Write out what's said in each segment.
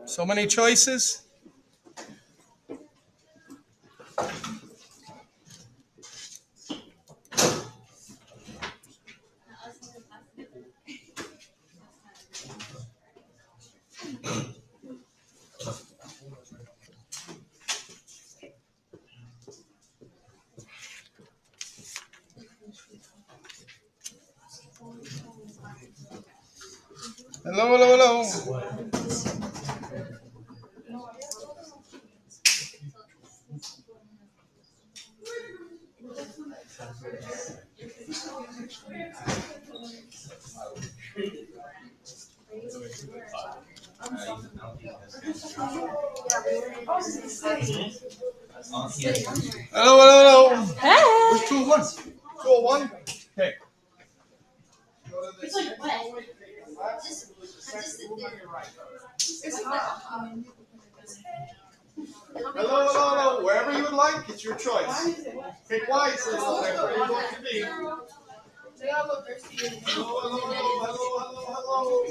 So many choices. Hello, hello, hello. Hello, hello, hello. Hey! Where's 201? 201? Okay. It's like wet. Hello, hello, hello. Wherever you would like, it's your choice. Pick wisely, wherever you want to be. Hello, hello, hello, hello, hello.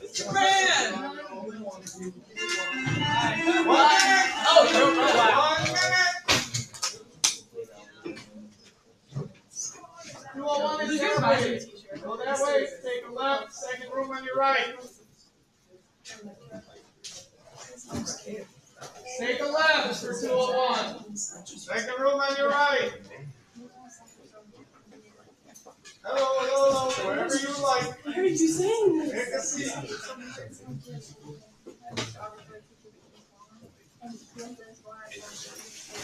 Mr. Brand! Oh, you're right. 1 minute. 201 is your way. Go that way. Take a left. Second room on your right. Take a left for 201. Second room on your right. Hello, hello, hello. Wherever you like. I heard you sing. Take a seat.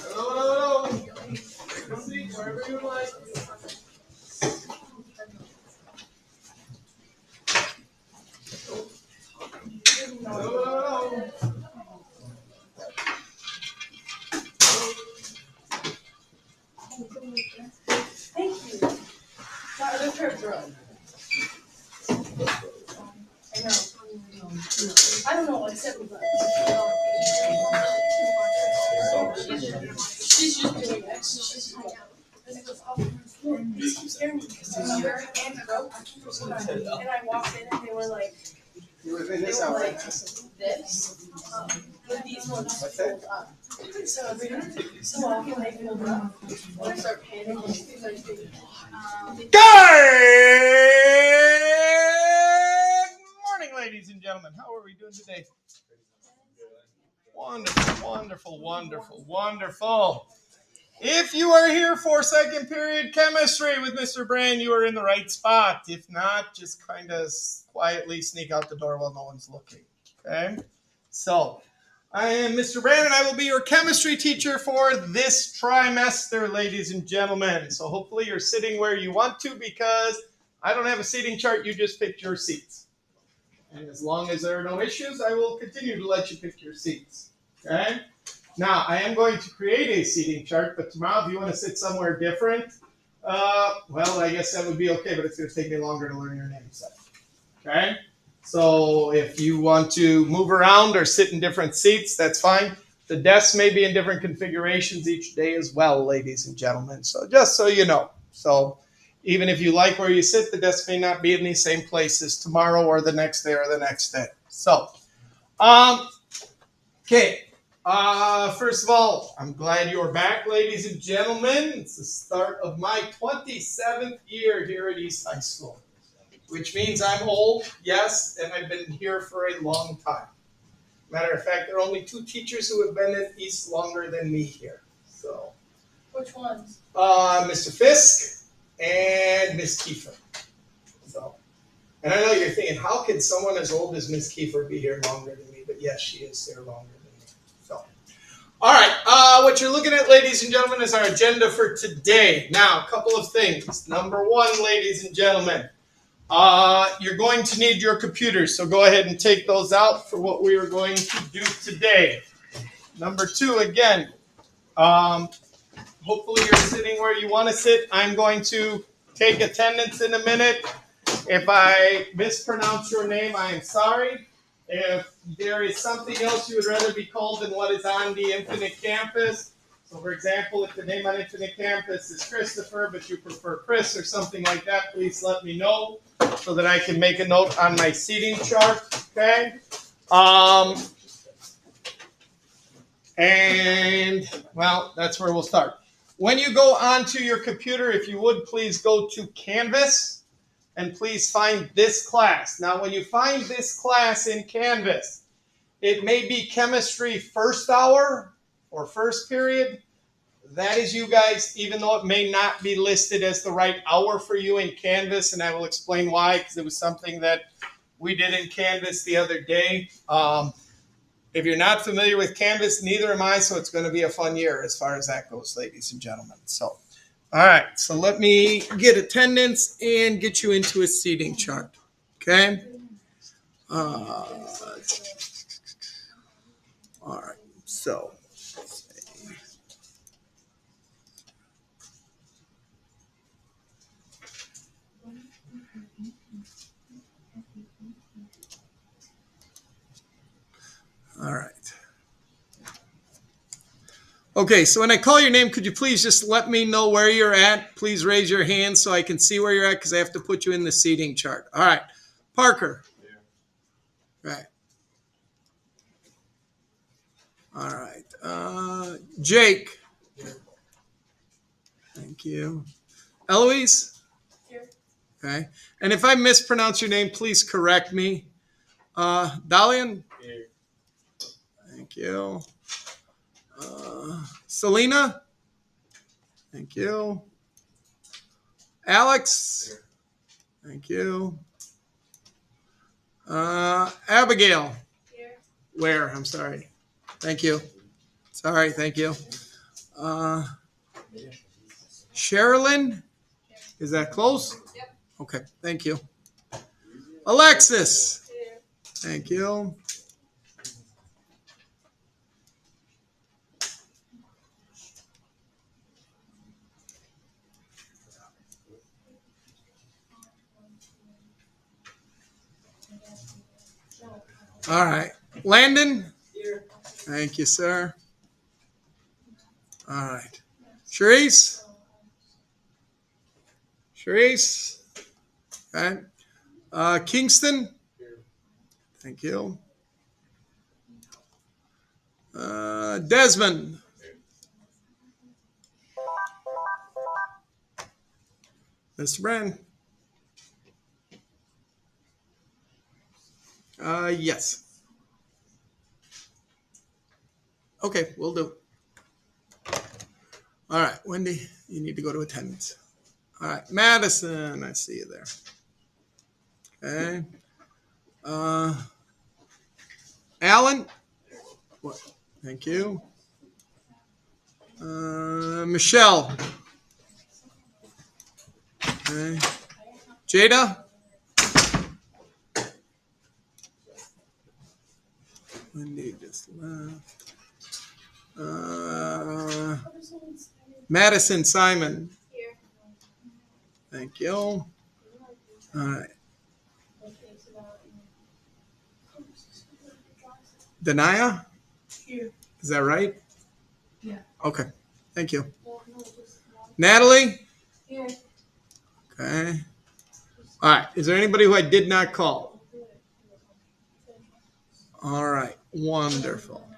Hello, hello, hello. Take a seat wherever you like. Hello, hello, hello. Thank you. That other curves are up. I know. I don't know what said was up. She's just doing that. She's These keep scaring me because my mother and broke. And I walked in and they were like, this. But these ones fold up. So so often they fold up. And I start panicking because I think, Good morning, ladies and gentlemen. How are we doing today? Wonderful, wonderful, wonderful, wonderful. If you are here for second period chemistry with Mr. Brand, you are in the right spot. If not, just kind of quietly sneak out the door while no one's looking. Okay? So, I am Mr. Brand, and I will be your chemistry teacher for this trimester, ladies and gentlemen. So hopefully you're sitting where you want to, because I don't have a seating chart. You just picked your seats. And as long as there are no issues, I will continue to let you pick your seats. Okay? Now, I am going to create a seating chart, but tomorrow, if you want to sit somewhere different, well, I guess that would be okay, but it's going to take me longer to learn your name set. Okay? So if you want to move around or sit in different seats, that's fine. The desks may be in different configurations each day as well, ladies and gentlemen. So just so you know. So even if you like where you sit, the desk may not be in the same places tomorrow or the next day or the next day. So, okay. First of all, I'm glad you're back, ladies and gentlemen. It's the start of my 27th year here at East High School, which means I'm old, yes, and I've been here for a long time. Matter of fact, there are only 2 teachers who have been at East longer than me here. So, which ones? Mr. Fisk and Miss Kiefer. So, and I know you're thinking, how could someone as old as Miss Kiefer be here longer than me? But yes, she is here longer than me. So, all right, what you're looking at, ladies and gentlemen, is our agenda for today. Now, a couple of things. Number 1, ladies and gentlemen, you're going to need your computers, so go ahead and take those out for what we are going to do today. Number 2, again, hopefully you're sitting where you want to sit. I'm going to take attendance in a minute. If I mispronounce your name, I am sorry. If there is something else you would rather be called than what is on the Infinite Campus, so for example, if the name on Infinite Campus is Christopher, but you prefer Chris or something like that, please let me know so that I can make a note on my seating chart, okay? And, well, that's where we'll start. When you go onto your computer, if you would, please go to Canvas and please find this class. Now, when you find this class in Canvas, it may be chemistry first hour or first period. That is you guys, even though it may not be listed as the right hour for you in Canvas, and I will explain why, because it was something that we did in Canvas the other day. If you're not familiar with Canvas, neither am I, so it's going to be a fun year as far as that goes, ladies and gentlemen. So, all right, so let me get attendance and get you into a seating chart, okay? All right, so. All right. Okay, so when I call your name, could you please just let me know where you're at? Please raise your hand so I can see where you're at because I have to put you in the seating chart. All right. Parker. Yeah. Right. All right. Jake. Here. Thank you. Eloise. Here. Okay. And if I mispronounce your name, please correct me. Dalian. Here. Thank you. Selena. Thank you. Alex. Here. Thank you. Abigail. Here. Where? I'm sorry. Thank you. Sorry. Thank you. Sherilyn. Is that close? Yep. Okay. Thank you. Alexis. Here. Thank you. All right. Landon? Here. Thank you, sir. All right. Charisse? Charisse? Okay. Kingston? Thank you. Desmond? Mr. Brand? Yes. Okay, we'll do. All right, Wendy, you need to go to attendance. All right, Madison, I see you there. Okay. Alan? What? Thank you. Michelle? Okay. Jada? Wendy just left. Madison Simon. Here. Thank you. All right. Dania? Here. Is that right? Yeah. Okay. Thank you. Natalie? Here. Okay. All right. Is there anybody who I did not call? All right. Wonderful.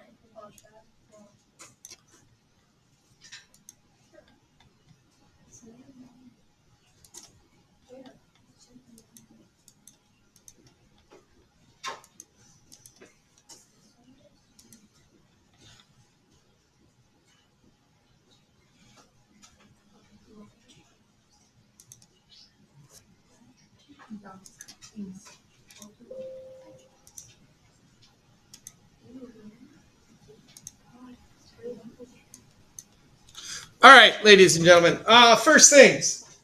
All right, ladies and gentlemen. First things.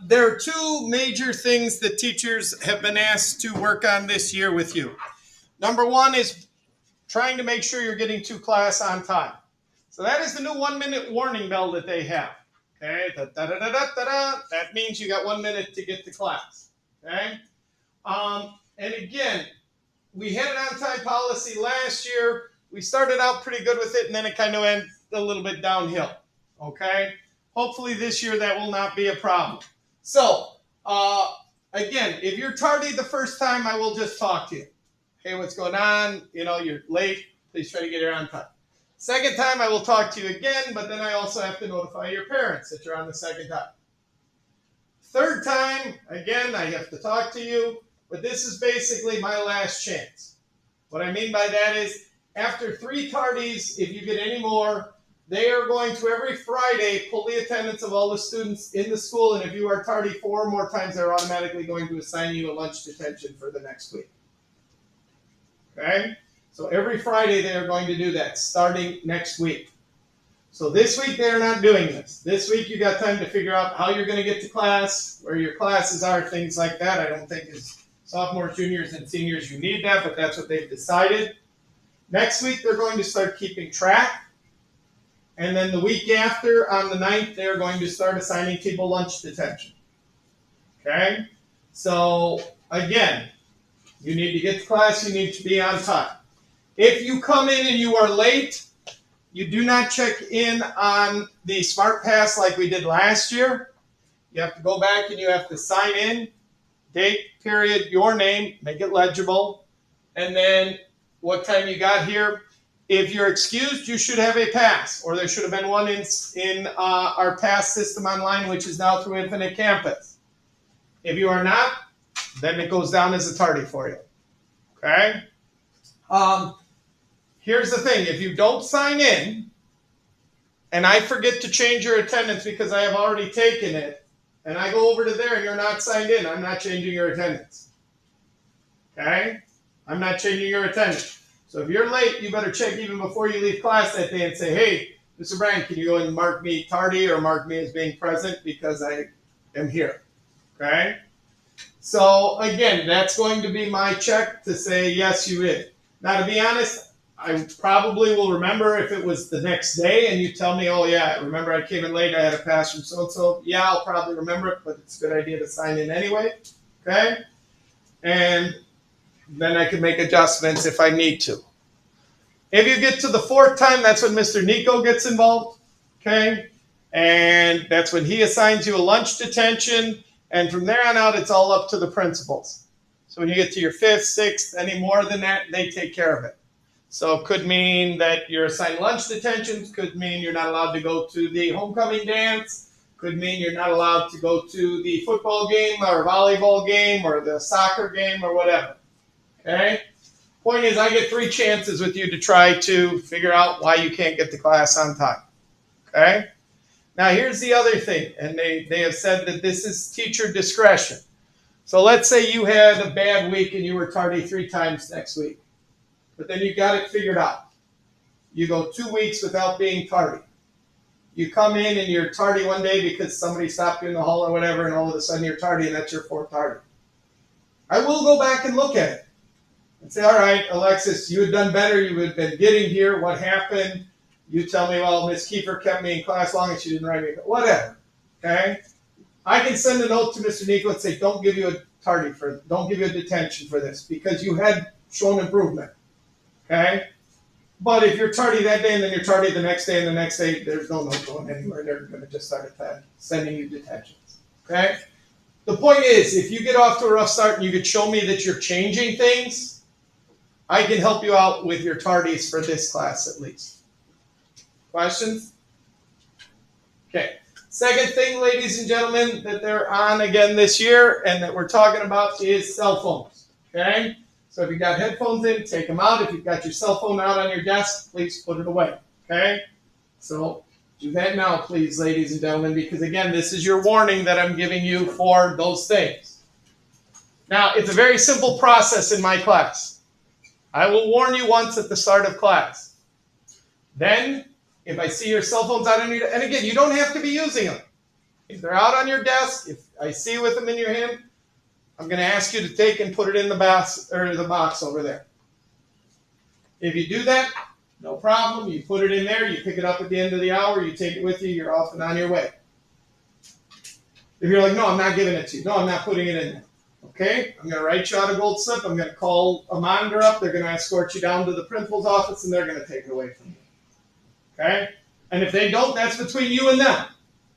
There are two major things that teachers have been asked to work on this year with you. Number one is trying to make sure you're getting to class on time. So that is the new 1-minute warning bell that they have. Okay, that means you got 1 minute to get to class. Okay, and again, we had an on-time policy last year. We started out pretty good with it, and then it kind of went a little bit downhill. Okay, hopefully this year that will not be a problem. So again, if you're tardy the first time, I will just talk to you. hey, what's going on? You know, you're late. Please try to get here on time. Second time, I will talk to you again, but then I also have to notify your parents that you're on the second time. Third time, again, I have to talk to you, but this is basically my last chance. What I mean by that is, after 3 tardies, if you get any more, they are going to every Friday pull the attendance of all the students in the school, and if you are tardy 4 more times, they're automatically going to assign you a lunch detention for the next week. Okay? So every Friday they are going to do that, starting next week. So this week they're not doing this. This week you got time to figure out how you're going to get to class, where your classes are, things like that. I don't think as sophomores, juniors, and seniors you need that, but that's what they've decided. Next week they're going to start keeping track. And then the week after, on the 9th, they're going to start assigning people lunch detention. Okay? So, again, you need to get to class, you need to be on time. If you come in and you are late, you do not check in on the Smart Pass like we did last year. You have to go back and you have to sign in, date, period, your name, make it legible, and then what time you got here. If you're excused, you should have a pass, or there should have been one in our pass system online, which is now through Infinite Campus. If you are not, then it goes down as a tardy for you. Okay? Here's the thing. If you don't sign in, and I forget to change your attendance because I have already taken it, and I go over to there and you're not signed in, I'm not changing your attendance. Okay? I'm not changing your attendance. So if you're late, you better check even before you leave class that day and say, hey, Mr. Bryan, can you go and mark me tardy or mark me as being present because I am here. Okay? So again, that's going to be my check to say, yes, you did. Now, to be honest, I probably will remember if it was the next day and you tell me, oh, yeah, remember I came in late, I had a pass from so-and-so. Yeah, I'll probably remember it, but it's a good idea to sign in anyway. Okay? And then I can make adjustments if I need to. If you get to the 4th time, that's when Mr. Nico gets involved, okay? And that's when he assigns you a lunch detention, and from there on out, it's all up to the principals. So when you get to your 5th, 6th, any more than that, they take care of it. So it could mean that you're assigned lunch detentions, could mean you're not allowed to go to the homecoming dance, could mean you're not allowed to go to the football game or volleyball game or the soccer game or whatever. Okay? Point is, I get 3 chances with you to try to figure out why you can't get to class on time. Okay? Now, here's the other thing, and they have said that this is teacher discretion. So let's say you had a bad week and you were tardy 3 times next week, but then you got it figured out. You go 2 weeks without being tardy. You come in and you're tardy one day because somebody stopped you in the hall or whatever, and all of a sudden you're tardy, and that's your 4th tardy. I will go back and look at it and say, all right, Alexis, you had done better. You had been getting here. What happened? You tell me, well, Miss Kiefer kept me in class long and she didn't write me. Whatever. Okay? I can send a note to Mr. Nico and say, don't give you a detention for this because you had shown improvement. Okay? But if you're tardy that day and then you're tardy the next day and the next day, there's no note going anywhere. They're going to just start sending you detentions. Okay? The point is, if you get off to a rough start and you could show me that you're changing things, I can help you out with your tardies for this class at least. Questions? Okay. Second thing, ladies and gentlemen, that they're on again this year and that we're talking about is cell phones. Okay? So if you got headphones in, take them out. If you've got your cell phone out on your desk, please put it away. Okay? So do that now, please, ladies and gentlemen, because again, this is your warning that I'm giving you for those things. Now, it's a very simple process in my class. I will warn you once at the start of class. Then, if I see your cell phones out on your desk, and again, you don't have to be using them. If they're out on your desk, if I see you with them in your hand, I'm going to ask you to take and put it in the box over there. If you do that, no problem. You put it in there, you pick it up at the end of the hour, you take it with you, you're off and on your way. If you're like, no, I'm not giving it to you. No, I'm not putting it in there. Okay, I'm going to write you out a gold slip. I'm going to call a monitor up. They're going to escort you down to the principal's office, and they're going to take it away from you. Okay? And if they don't, that's between you and them.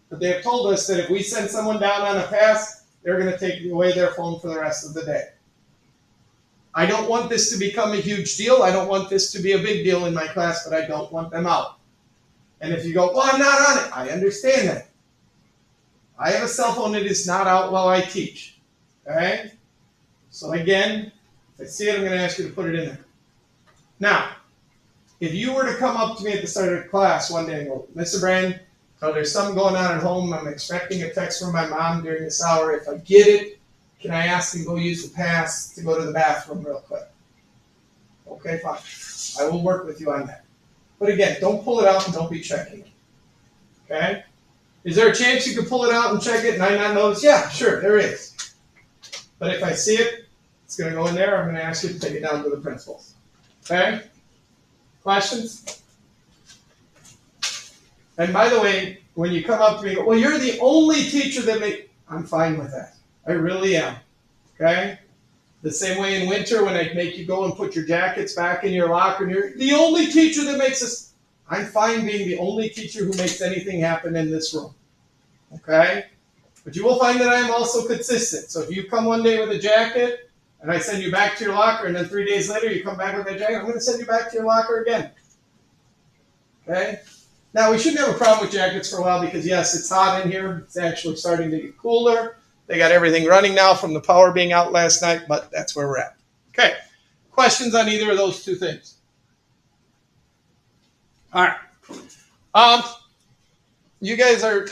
But they have told us that if we send someone down on a pass, they're going to take away their phone for the rest of the day. I don't want this to become a huge deal. I don't want this to be a big deal in my class, but I don't want them out. And if you go, well, I'm not on it, I understand that. I have a cell phone that is not out while I teach. Okay? So again, if I see it, I'm going to ask you to put it in there. Now, if you were to come up to me at the start of the class one day and go, Mr. Brand, so there's something going on at home. I'm expecting a text from my mom during this hour. If I get it, can I ask you to go use the pass to go to the bathroom real quick? Okay, fine. I will work with you on that. But again, don't pull it out and don't be checking it. Okay? Is there a chance you could pull it out and check it and I not notice? Yeah, sure, there is. But if I see it, it's going to go in there. I'm going to ask you to take it down to the principals. Okay? Questions? And by the way, when you come up to me and go, well, you're the only teacher that I'm fine with that. I really am. Okay? The same way in winter when I make you go and put your jackets back in your locker and you're the only teacher that makes this. I'm fine being the only teacher who makes anything happen in this room. Okay? But you will find that I am also consistent. So if you come one day with a jacket and I send you back to your locker and then 3 days later you come back with that jacket, I'm going to send you back to your locker again. Okay? Now, we shouldn't have a problem with jackets for a while because, yes, it's hot in here. It's actually starting to get cooler. They got everything running now from the power being out last night, but that's where we're at. Okay. Questions on either of those two things? All right. You guys are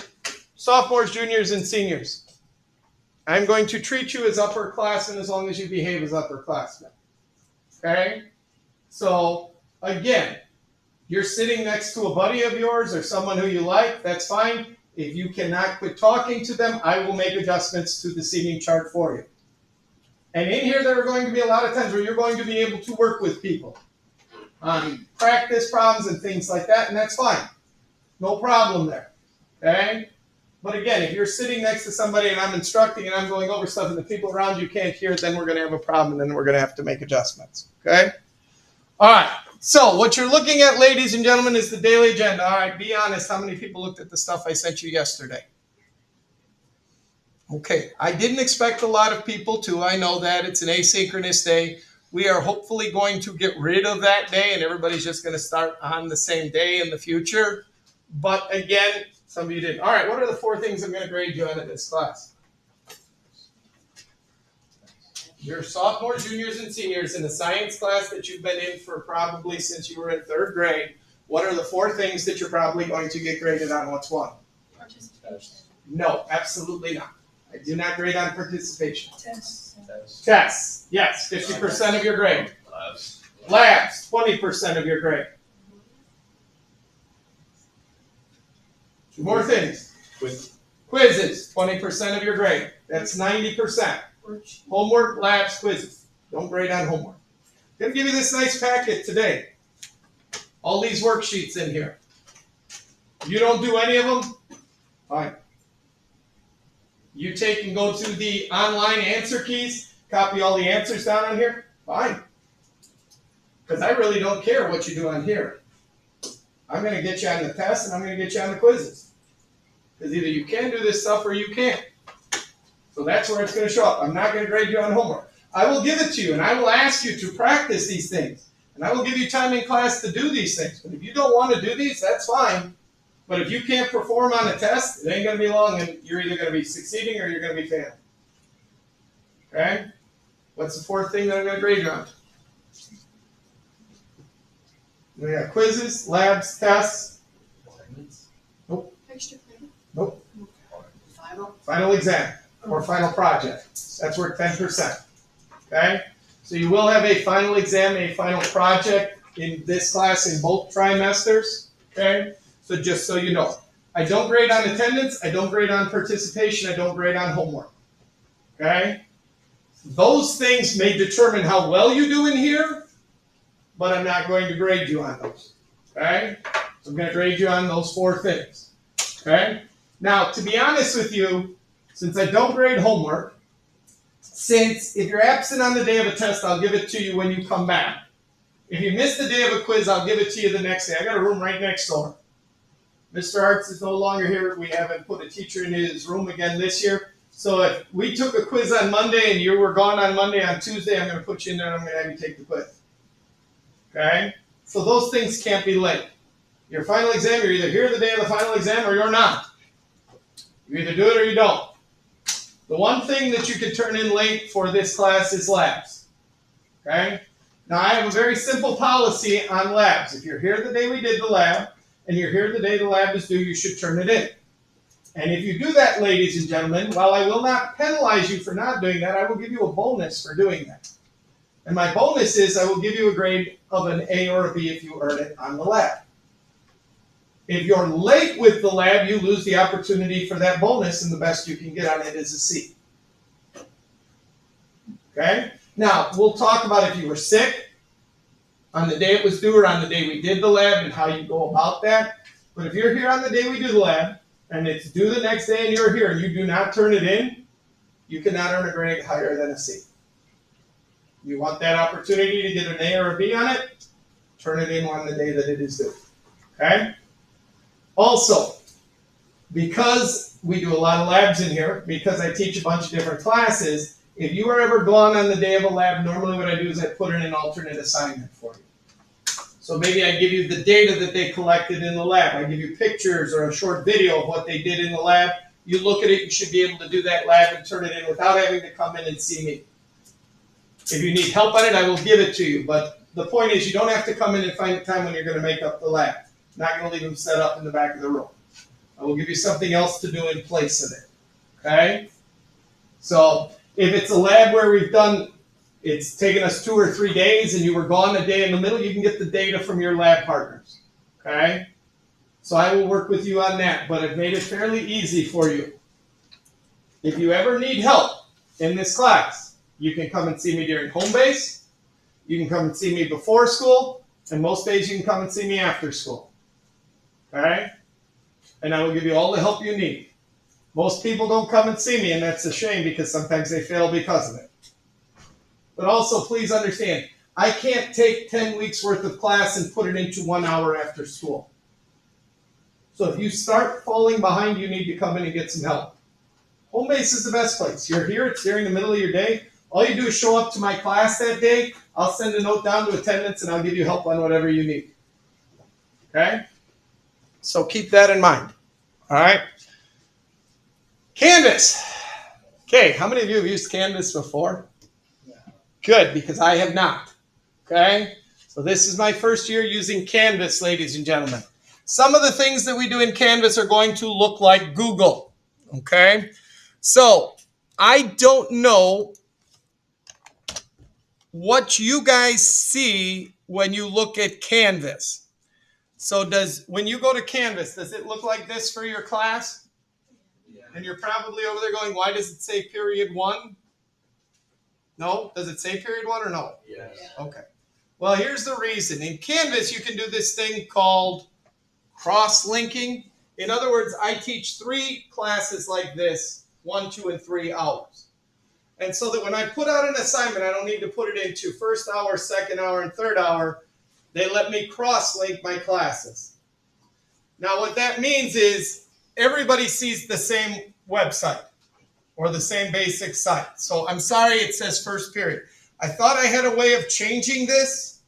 sophomores, juniors, and seniors. I'm going to treat you as upperclassmen as long as you behave as upperclassmen. Okay? So, again, you're sitting next to a buddy of yours or someone who you like, that's fine. If you cannot quit talking to them, I will make adjustments to the seating chart for you. And in here, there are going to be a lot of times where you're going to be able to work with people on practice problems and things like that, and that's fine. No problem there. Okay? But again, if you're sitting next to somebody and I'm instructing and I'm going over stuff and the people around you can't hear it, then we're going to have a problem and then we're going to have to make adjustments. Okay? All right. So what you're looking at, ladies and gentlemen, is the daily agenda. All right, be honest. How many people looked at the stuff I sent you yesterday? Okay, I didn't expect a lot of people to. I know that. It's an asynchronous day. We are hopefully going to get rid of that day, and everybody's just going to start on the same day in the future. But again, some of you didn't. All right, what are the 4 things I'm going to grade you on in this class? Your sophomores, juniors, and seniors in the science class that you've been in for probably since you were in 3rd grade. What are the 4 things that you're probably going to get graded on? What's one? Participation. No, absolutely not. I do not grade on participation. Tests. Tests. Yes, 50% of your grade. Labs, 20% of your grade. 2 more things. Quizzes, 20% of your grade. That's 90%. Homework, labs, quizzes. Don't grade on homework. I'm going to give you this nice packet today. All these worksheets in here. If you don't do any of them, fine. You take and go to the online answer keys, copy all the answers down on here, fine. Because I really don't care what you do on here. I'm going to get you on the test and I'm going to get you on the quizzes. Because either you can do this stuff or you can't. So that's where it's going to show up. I'm not going to grade you on homework. I will give it to you, and I will ask you to practice these things. And I will give you time in class to do these things. But if you don't want to do these, that's fine. But if you can't perform on a test, it ain't going to be long, and you're either going to be succeeding or you're going to be failing. Okay? What's the 4th thing that I'm going to grade you on? We got quizzes, labs, tests. Nope. Extra credit. Nope. Final. Final exam. Or final project. That's worth 10%. Okay? So you will have a final exam, a final project in this class in both trimesters. Okay? So just so you know. I don't grade on attendance. I don't grade on participation. I don't grade on homework. Okay? Those things may determine how well you do in here, but I'm not going to grade you on those. Okay? So I'm going to grade you on those 4 things. Okay? Now, to be honest with you, since I don't grade homework, since if you're absent on the day of a test, I'll give it to you when you come back. If you miss the day of a quiz, I'll give it to you the next day. I got a room right next door. Mr. Arts is no longer here. We haven't put a teacher in his room again this year. So if we took a quiz on Monday and you were gone on Monday, on Tuesday, I'm going to put you in there and I'm going to have you take the quiz. Okay? So those things can't be late. Your final exam, you're either here the day of the final exam or you're not. You either do it or you don't. The one thing that you can turn in late for this class is labs. Okay? Now I have a very simple policy on labs. If you're here the day we did the lab, and you're here the day the lab is due, you should turn it in. And if you do that, ladies and gentlemen, while I will not penalize you for not doing that, I will give you a bonus for doing that. And my bonus is I will give you a grade of an A or a B if you earn it on the lab. If you're late with the lab, you lose the opportunity for that bonus, and the best you can get on it is a C. Okay? Now, we'll talk about if you were sick on the day it was due or on the day we did the lab and how you go about that. But if you're here on the day we do the lab, and it's due the next day and you're here and you do not turn it in, you cannot earn a grade higher than a C. You want that opportunity to get an A or a B on it, turn it in on the day that it is due. Okay? Also, because we do a lot of labs in here, because I teach a bunch of different classes, if you are ever gone on the day of a lab, normally what I do is I put in an alternate assignment for you. So maybe I give you the data that they collected in the lab. I give you pictures or a short video of what they did in the lab. You look at it, you should be able to do that lab and turn it in without having to come in and see me. If you need help on it, I will give it to you. But the point is you don't have to come in and find a time when you're going to make up the lab. I'm not going to leave them set up in the back of the room. I will give you something else to do in place of it. Okay? So if it's a lab where we've done, it's taken us 2 or 3 days and you were gone a day in the middle, you can get the data from your lab partners. Okay? So I will work with you on that, but I've made it fairly easy for you. If you ever need help in this class, you can come and see me during home base, you can come and see me before school, and most days you can come and see me after school. Okay? And I will give you all the help you need. Most people don't come and see me, and that's a shame because sometimes they fail because of it. But also, please understand, I can't take 10 weeks worth of class and put it into 1 hour after school. So if you start falling behind, you need to come in and get some help. Home base is the best place. You're here, it's during the middle of your day. All you do is show up to my class that day. I'll send a note down to attendance, and I'll give you help on whatever you need. Okay? So keep that in mind. All right? Canvas. Okay, how many of you have used Canvas before? Good, because I have not. Okay? So this is my first year using Canvas, ladies and gentlemen. Some of the things that we do in Canvas are going to look like Google. Okay? So, I don't know what you guys see when you look at Canvas. So when you go to Canvas, does it look like this for your class? Yeah. And you're probably over there going, why does it say period 1? No? Does it say period 1 or no? Yes. Okay. Well, here's the reason. In Canvas, you can do this thing called cross-linking. In other words, I teach 3 classes like this, 1, 2, and 3 hours. And so that when I put out an assignment, I don't need to put it into first hour, second hour, and third hour. They let me cross-link my classes. Now, what that means is everybody sees the same website or the same basic site. So I'm sorry it says first period. I thought I had a way of changing this,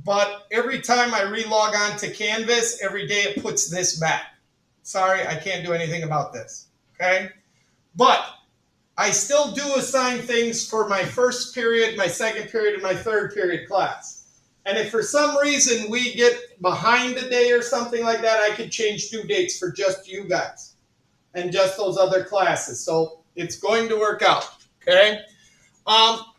but every time I relog on to Canvas, every day it puts this back. Sorry, I can't do anything about this. Okay? But I still do assign things for my first period, my second period, and my third period class. And if for some reason we get behind a day or something like that, I could change due dates for just you guys and just those other classes. So it's going to work out, okay?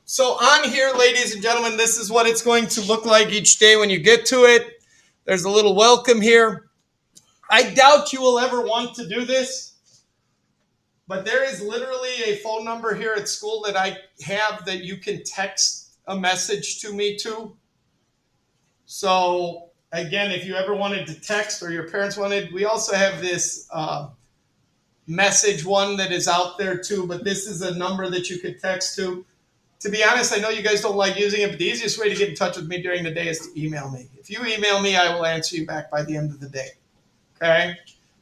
So on here, ladies and gentlemen, this is what it's going to look like each day when you get to it. There's a little welcome here. I doubt you will ever want to do this, but there is literally a phone number here at school that I have that you can text a message to me to. So again, if you ever wanted to text or your parents wanted, we also have this message one that is out there too, but this is a number that you could text to. To be honest, I know you guys don't like using it, but the easiest way to get in touch with me during the day is to email me. If you email me, I will answer you back by the end of the day. Okay?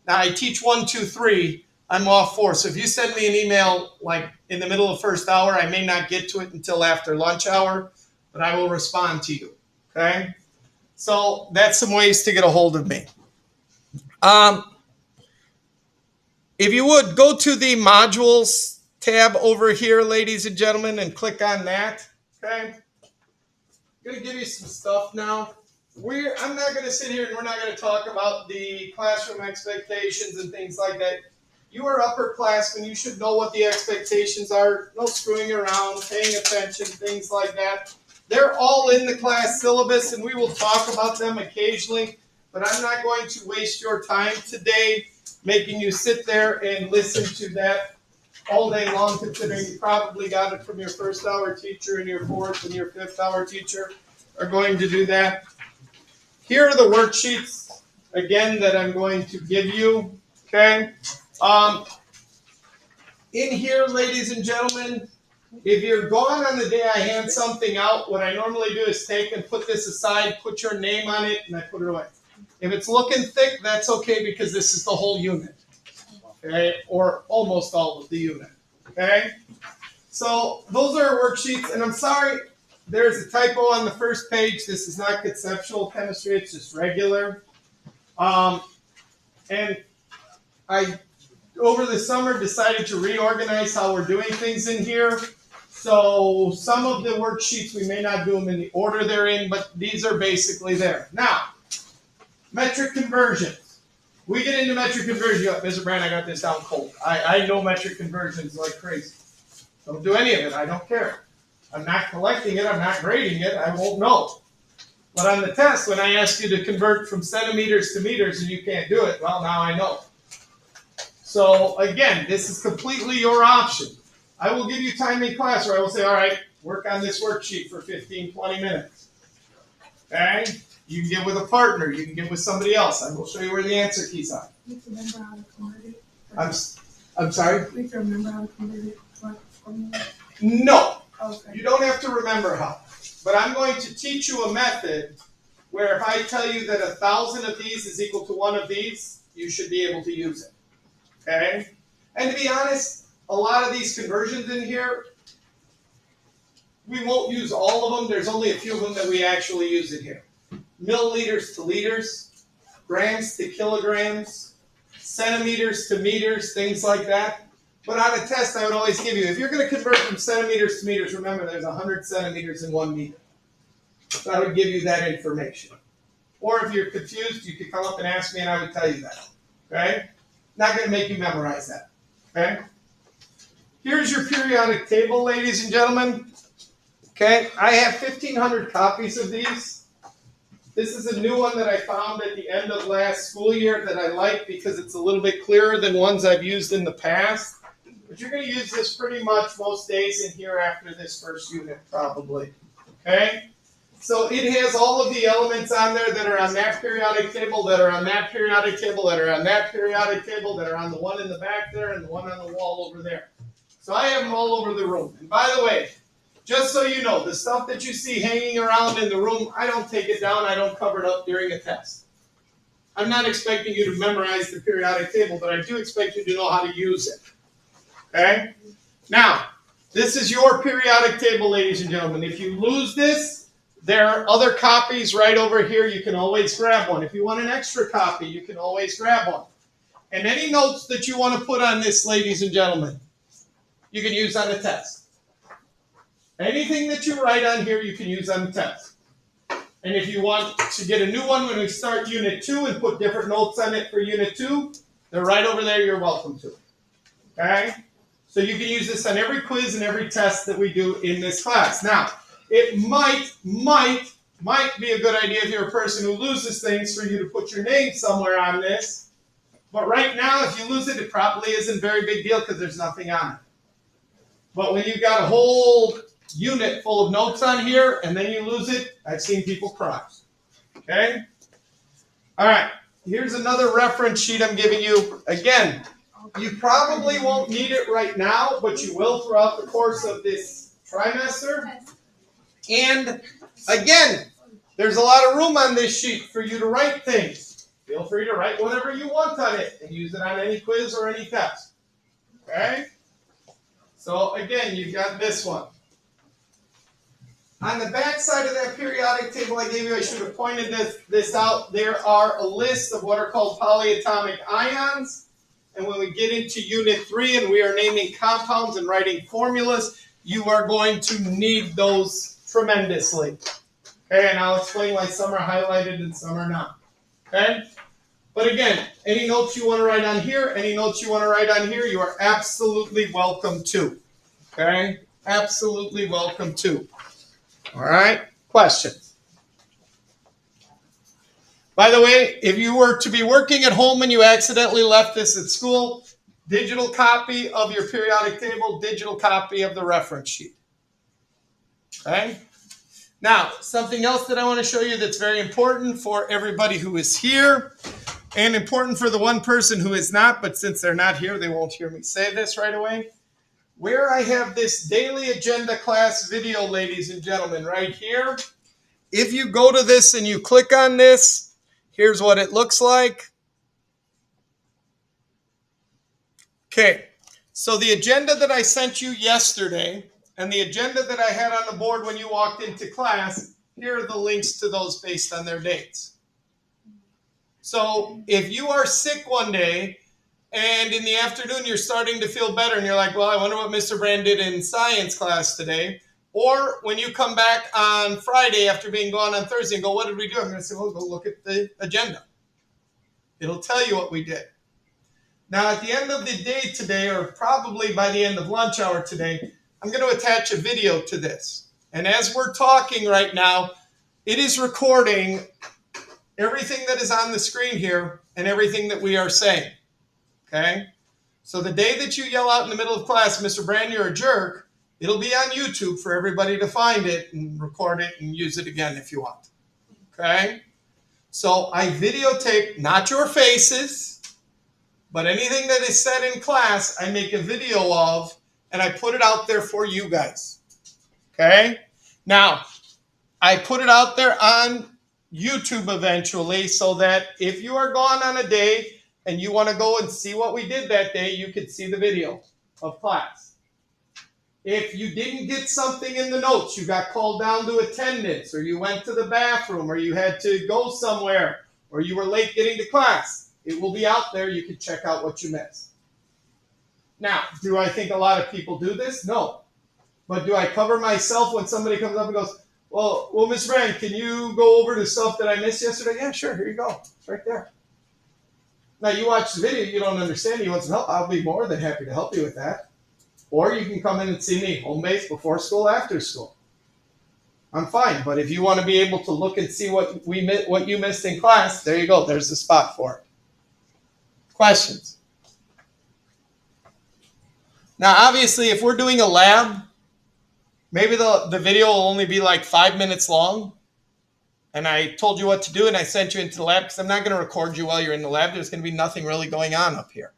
Now, I teach 1, 2, 3, I'm off 4. So if you send me an email like in the middle of first hour, I may not get to it until after lunch hour, but I will respond to you. Okay? So that's some ways to get a hold of me. If you would, go to the modules tab over here, ladies and gentlemen, and click on that. Okay? I'm going to give you some stuff now. I'm not going to sit here and we're not going to talk about the classroom expectations and things like that. You are upperclassmen. You should know what the expectations are. No screwing around, paying attention, things like that. They're all in the class syllabus, and we will talk about them occasionally. But I'm not going to waste your time today making you sit there and listen to that all day long, considering you probably got it from your first hour teacher and your fourth and your fifth hour teacher are going to do that. Here are the worksheets, again, that I'm going to give you, okay? In here, ladies and gentlemen, if you're gone on the day I hand something out, what I normally do is take and put this aside, put your name on it, and I put it away. If it's looking thick, that's okay because this is the whole unit, okay? Or almost all of the unit, okay? So those are worksheets, and I'm sorry, there's a typo on the first page. This is not conceptual chemistry, it's just regular. And I, over the summer, decided to reorganize how we're doing things in here. So some of the worksheets, we may not do them in the order they're in, but these are basically there. Now, metric conversions. We get into metric conversions. Mr. Brand, I got this down cold. I know metric conversions like crazy. Don't do any of it. I don't care. I'm not collecting it. I'm not grading it. I won't know. But on the test, when I ask you to convert from centimeters to meters and you can't do it, well, now I know. So again, this is completely your option. I will give you time in class where I will say, all right, work on this worksheet for 15, 20 minutes. Okay? You can get with a partner. You can get with somebody else. I will show you where the answer keys are. You have to remember how to convert it. I'm sorry? You have to remember how to convert it. No. Okay. You don't have to remember how. But I'm going to teach you a method where if I tell you that 1,000 of these is equal to 1 of these, you should be able to use it. Okay? And to be honest, a lot of these conversions in here, we won't use all of them. There's only a few of them that we actually use in here. Milliliters to liters, grams to kilograms, centimeters to meters, things like that. But on a test, I would always give you, if you're going to convert from centimeters to meters, remember there's 100 centimeters in 1 meter. So I would give you that information. Or if you're confused, you could come up and ask me and I would tell you that. Okay? Not going to make you memorize that. Okay? Here's your periodic table, ladies and gentlemen. Okay? I have 1,500 copies of these. This is a new one that I found at the end of last school year that I like because it's a little bit clearer than ones I've used in the past. But you're going to use this pretty much most days in here after this first unit, probably. Okay? So it has all of the elements on there that are on that periodic table, that are on that periodic table, that are on that periodic table, that are on the one in the back there, and the one on the wall over there. So I have them all over the room. And by the way, just so you know, the stuff that you see hanging around in the room, I don't take it down, I don't cover it up during a test. I'm not expecting you to memorize the periodic table, but I do expect you to know how to use it. Okay? Now, this is your periodic table, ladies and gentlemen. If you lose this, there are other copies right over here. You can always grab one. If you want an extra copy, you can always grab one. And any notes that you want to put on this, ladies and gentlemen, you can use on the test. Anything that you write on here, you can use on the test. And if you want to get a new one when we start Unit 2 and put different notes on it for Unit 2, they're right over there. You're welcome to. Okay? So you can use this on every quiz and every test that we do in this class. Now, it might be a good idea if you're a person who loses things for you to put your name somewhere on this. But right now, if you lose it, it probably isn't a very big deal because there's nothing on it. But when you've got a whole unit full of notes on here and then you lose it, I've seen people cry. Okay? All right. Here's another reference sheet I'm giving you. Again, you probably won't need it right now, but you will throughout the course of this trimester. And again, there's a lot of room on this sheet for you to write things. Feel free to write whatever you want on it and use it on any quiz or any test. Okay? So again, you've got this one. On the back side of that periodic table I gave you, I should have pointed this out. There are a list of what are called polyatomic ions. And when we get into Unit 3 and we are naming compounds and writing formulas, you are going to need those tremendously. Okay, and I'll explain why some are highlighted and some are not. Okay? But again, any notes you want to write on here, any notes you want to write on here, you are absolutely welcome to. Okay? Absolutely welcome to. All right? Questions? By the way, if you were to be working at home and you accidentally left this at school, digital copy of your periodic table, digital copy of the reference sheet. Okay? Now, something else that I want to show you that's very important for everybody who is here and important for the one person who is not, but since they're not here, they won't hear me say this right away. Where I have this daily agenda class video, ladies and gentlemen, right here, if you go to this and you click on this, here's what it looks like. Okay, so the agenda that I sent you yesterday and the agenda that I had on the board when you walked into class, here are the links to those based on their dates. So if you are sick one day and in the afternoon you're starting to feel better and you're like, well, I wonder what Mr. Brand did in science class today. Or when you come back on Friday after being gone on Thursday and go, what did we do? I'm going to say, well, go look at the agenda. It'll tell you what we did. Now, at the end of the day today, or probably by the end of lunch hour today, I'm going to attach a video to this. And as we're talking right now, it is recording everything that is on the screen here and everything that we are saying. Okay? So the day that you yell out in the middle of class, Mr. Brand, you're a jerk, it'll be on YouTube for everybody to find it and record it and use it again if you want. Okay? So I videotape not your faces, but anything that is said in class, I make a video of and I put it out there for you guys. Okay? Now, I put it out there on YouTube eventually so that if you are gone on a day and you want to go and see what we did that day, you can see the video of class. If you didn't get something in the notes, you got called down to attendance, or you went to the bathroom, or you had to go somewhere, or you were late getting to class, it will be out there. You can check out what you missed. Now, do I think a lot of people do this? No. But do I cover myself when somebody comes up and goes, well, Mr. Brand, can you go over the stuff that I missed yesterday? Yeah, sure. Here you go. It's right there. Now, you watch the video, you don't understand, you want some help, I'll be more than happy to help you with that. Or you can come in and see me, home base, before school, after school. I'm fine, but if you want to be able to look and see what you missed in class, there you go, there's the spot for it. Questions? Now, obviously, if we're doing a lab, maybe the video will only be like 5 minutes long, and I told you what to do and I sent you into the lab because I'm not going to record you while you're in the lab. There's going to be nothing really going on up here.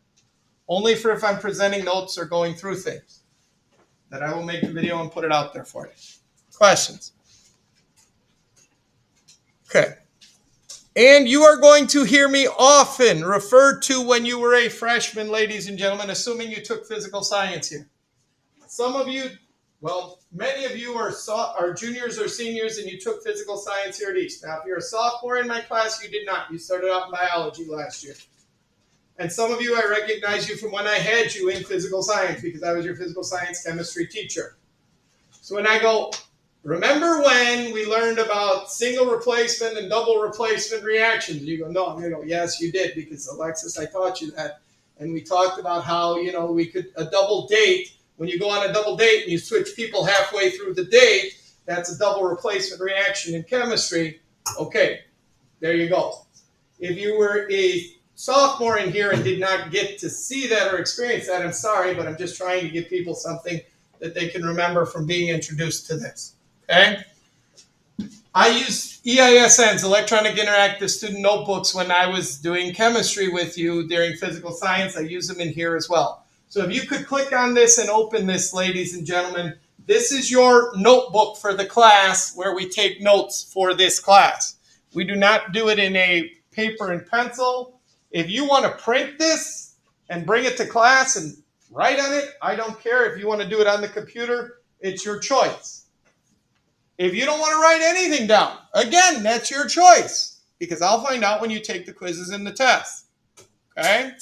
Only for if I'm presenting notes or going through things. That I will make the video and put it out there for you. Questions? Okay. And you are going to hear me often referred to when you were a freshman, ladies and gentlemen, assuming you took physical science here. Some of you, well, many of you are juniors or seniors and you took physical science here at East. Now, if you're a sophomore in my class, you did not. You started out in biology last year. And some of you, I recognize you from when I had you in physical science because I was your physical science chemistry teacher. So when I go, remember when we learned about single replacement and double replacement reactions? You go, no. I'm going to go, yes, you did, because Alexis, I taught you that. And we talked about how, we could, a double date, when you go on a double date and you switch people halfway through the date, that's a double replacement reaction in chemistry. Okay, there you go. If you were a sophomore in here and did not get to see that or experience that, I'm sorry, but I'm just trying to give people something that they can remember from being introduced to this. Okay? I used EISNs, Electronic Interactive Student Notebooks, when I was doing chemistry with you during physical science. I use them in here as well. So if you could click on this and open this, ladies and gentlemen, this is your notebook for the class where we take notes for this class. We do not do it in a paper and pencil. If you want to print this and bring it to class and Write on it. I don't care if you want to do it on the computer. It's your choice. If you don't want to write anything down, again, that's your choice, because I'll find out when you take the quizzes and the tests. Okay?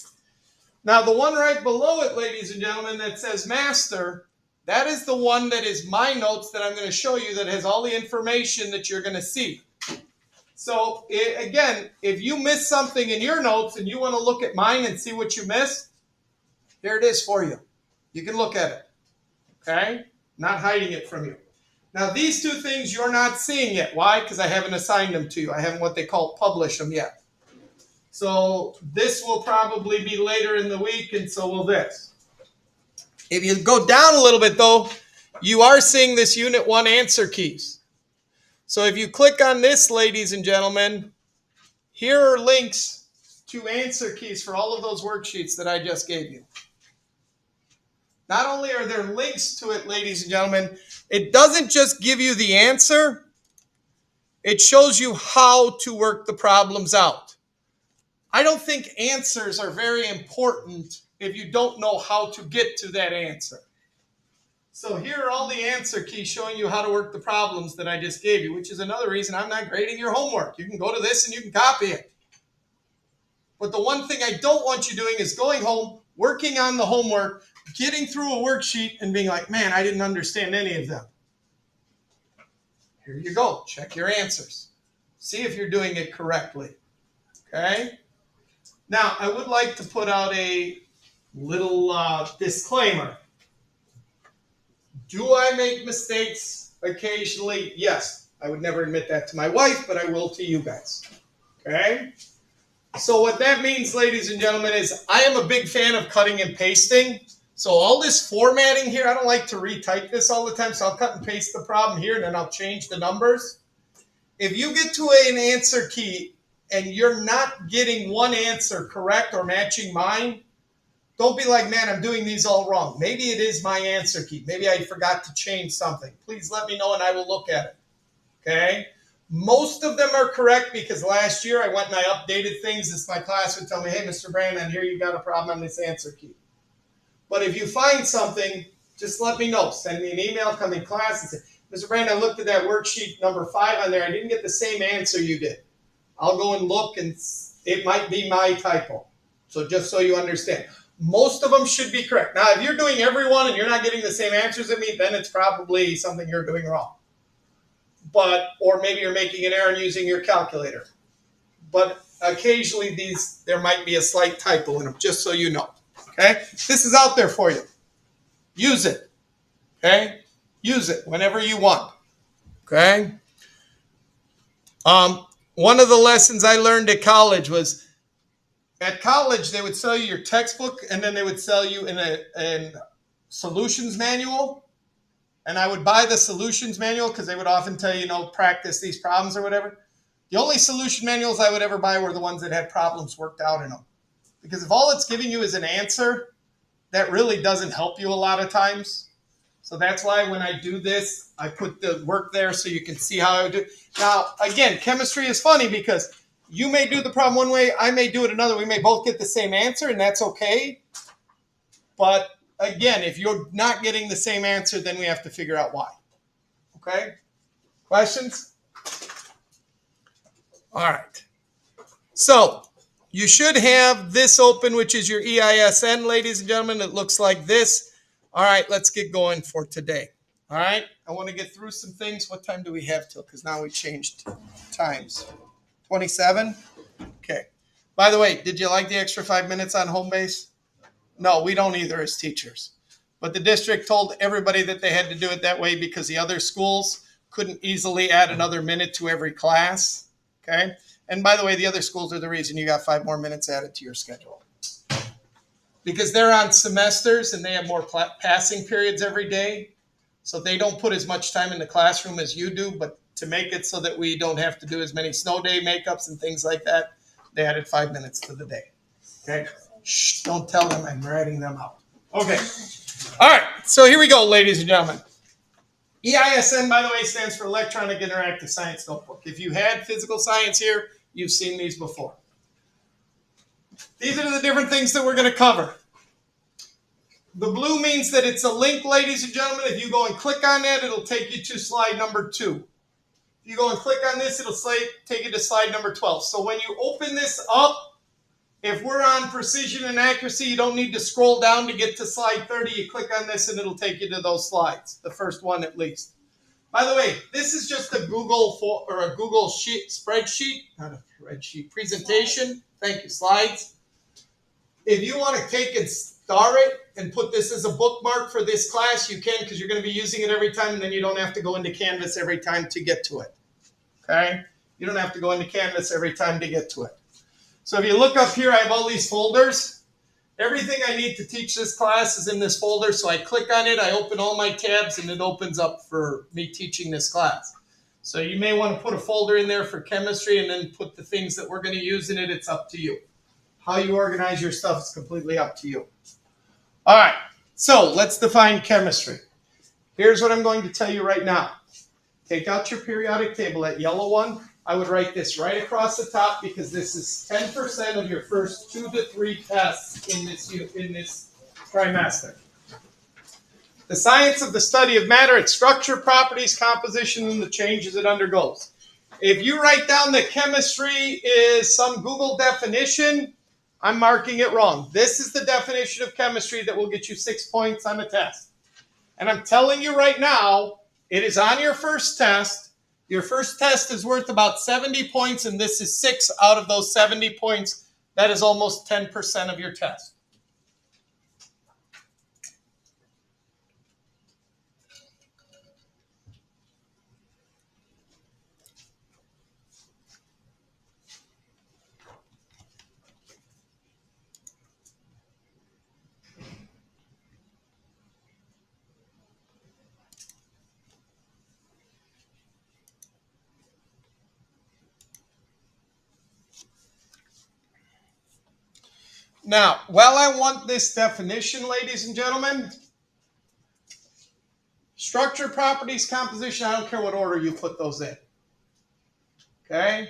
Now, the one right below it, ladies and gentlemen, that says master, that is the one that is my notes that I'm going to show you that has all the information that you're going to see. So, again, if you miss something in your notes and you want to look at mine and see what you missed, here it is for you. You can look at it. Okay? Not hiding it from you. Now, these two things you're not seeing yet. Why? Because I haven't assigned them to you. I haven't what they call published them yet. So this will probably be later in the week, and so will this. If you go down a little bit, though, you are seeing this Unit 1 answer keys. So if you click on this, ladies and gentlemen, here are links to answer keys for all of those worksheets that I just gave you. Not only are there links to it, ladies and gentlemen, it doesn't just give you the answer, it shows you how to work the problems out. I don't think answers are very important if you don't know how to get to that answer. So here are all the answer keys showing you how to work the problems that I just gave you, which is another reason I'm not grading your homework. You can go to this and you can copy it. But the one thing I don't want you doing is going home, working on the homework, getting through a worksheet and being like, man, I didn't understand any of them. Here you go. Check your answers. See if you're doing it correctly. Okay? Now, I would like to put out a little disclaimer. Do I make mistakes occasionally? Yes. I would never admit that to my wife, but I will to you guys. Okay? So what that means, ladies and gentlemen, is I am a big fan of cutting and pasting. So all this formatting here, I don't like to retype this all the time, so I'll cut and paste the problem here, and then I'll change the numbers. If you get to an answer key and you're not getting one answer correct or matching mine, don't be like, man, I'm doing these all wrong. Maybe it is my answer key. Maybe I forgot to change something. Please let me know and I will look at it. Okay? Most of them are correct because last year I went and I updated things. This my class would tell me, hey, Mr. Brandon, here you got a problem on this answer key. But if you find something, just let me know. Send me an email, come in class and say, Mr. Brandon, I looked at that worksheet number 5 on there. I didn't get the same answer you did. I'll go and look, and it might be my typo. So just so you understand. Most of them should be correct. Now, if you're doing every one and you're not getting the same answers as me, then it's probably something you're doing wrong. Or maybe you're making an error in using your calculator. But occasionally there might be a slight typo in them, just so you know. Okay? This is out there for you. Use it. Okay? Use it whenever you want. Okay? One of the lessons I learned at college was, at college they would sell you your textbook and then they would sell you a solutions manual. And I would buy the solutions manual because they would often tell you, practice these problems or whatever. The only solution manuals I would ever buy were the ones that had problems worked out in them. Because if all it's giving you is an answer, that really doesn't help you a lot of times. So that's why when I do this, I put the work there so you can see how I would do it. Now, again, chemistry is funny because you may do the problem one way, I may do it another. We may both get the same answer, and that's okay. But again, if you're not getting the same answer, then we have to figure out why. Okay? Questions? All right. So you should have this open, which is your EISN, ladies and gentlemen. It looks like this. All right, let's get going for today. All right, I want to get through some things. What time do we have till? Because now we changed times. 27? Okay. By the way, did you like the extra 5 minutes on home base? No, we don't either as teachers. But the district told everybody that they had to do it that way because the other schools couldn't easily add another minute to every class. Okay? And by the way, the other schools are the reason you got 5 more minutes added to your schedule. Because they're on semesters and they have more passing periods every day. So they don't put as much time in the classroom as you do, but to make it so that we don't have to do as many snow day makeups and things like that, they added 5 minutes to the day. Okay? Shh, don't tell them I'm writing them out. Okay. All right, so here we go, ladies and gentlemen. EISN, by the way, stands for Electronic Interactive Science Notebook. If you had physical science here, you've seen these before. These are the different things that we're going to cover. The blue means that it's a link, ladies and gentlemen. If you go and click on that, it'll take you to slide number 2. If you go and click on this, it'll take you to slide number 12. So when you open this up, if we're on precision and accuracy, you don't need to scroll down to get to slide 30. You click on this and it'll take you to those slides, the first one at least. By the way, this is just a Google sheet spreadsheet, not a spreadsheet, presentation. Thank you, slides. If you want to take and star it and put this as a bookmark for this class, you can, because you're going to be using it every time, and then you don't have to go into Canvas every time to get to it. Okay? You don't have to go into Canvas every time to get to it. So if you look up here, I have all these folders. Everything I need to teach this class is in this folder, so I click on it, I open all my tabs, and it opens up for me teaching this class. So you may want to put a folder in there for chemistry and then put the things that we're going to use in it. It's up to you. How you organize your stuff is completely up to you. All right, so let's define chemistry. Here's what I'm going to tell you right now. Take out your periodic table, that yellow one. I would write this right across the top because this is 10% of your first 2 to 3 tests in this trimester. The science of the study of matter, its structure, properties, composition, and the changes it undergoes. If you write down that chemistry is some Google definition, I'm marking it wrong. This is the definition of chemistry that will get you 6 points on the test. And I'm telling you right now, it is on your first test. Your first test is worth about 70 points, and this is 6 out of those 70 points. That is almost 10% of your test. Now, while I want this definition, ladies and gentlemen, structure, properties, composition, I don't care what order you put those in. Okay?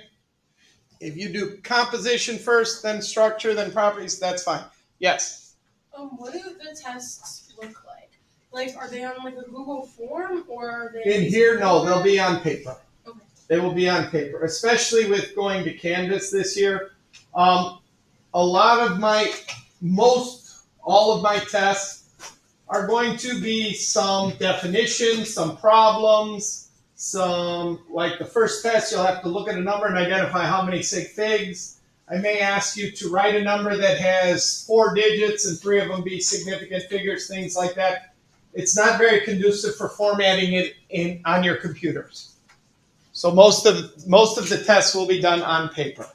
If you do composition first, then structure, then properties, that's fine. Yes? What do the tests look like? Like, are they on like a Google form or are they In here, no, they'll be on paper. Okay. They will be on paper, especially with going to Canvas this year. All of my tests are going to be some definitions, some problems, like the first test, you'll have to look at a number and identify how many sig figs. I may ask you to write a number that has 4 digits and 3 of them be significant figures, things like that. It's not very conducive for formatting it on your computers. So most of the tests will be done on paper.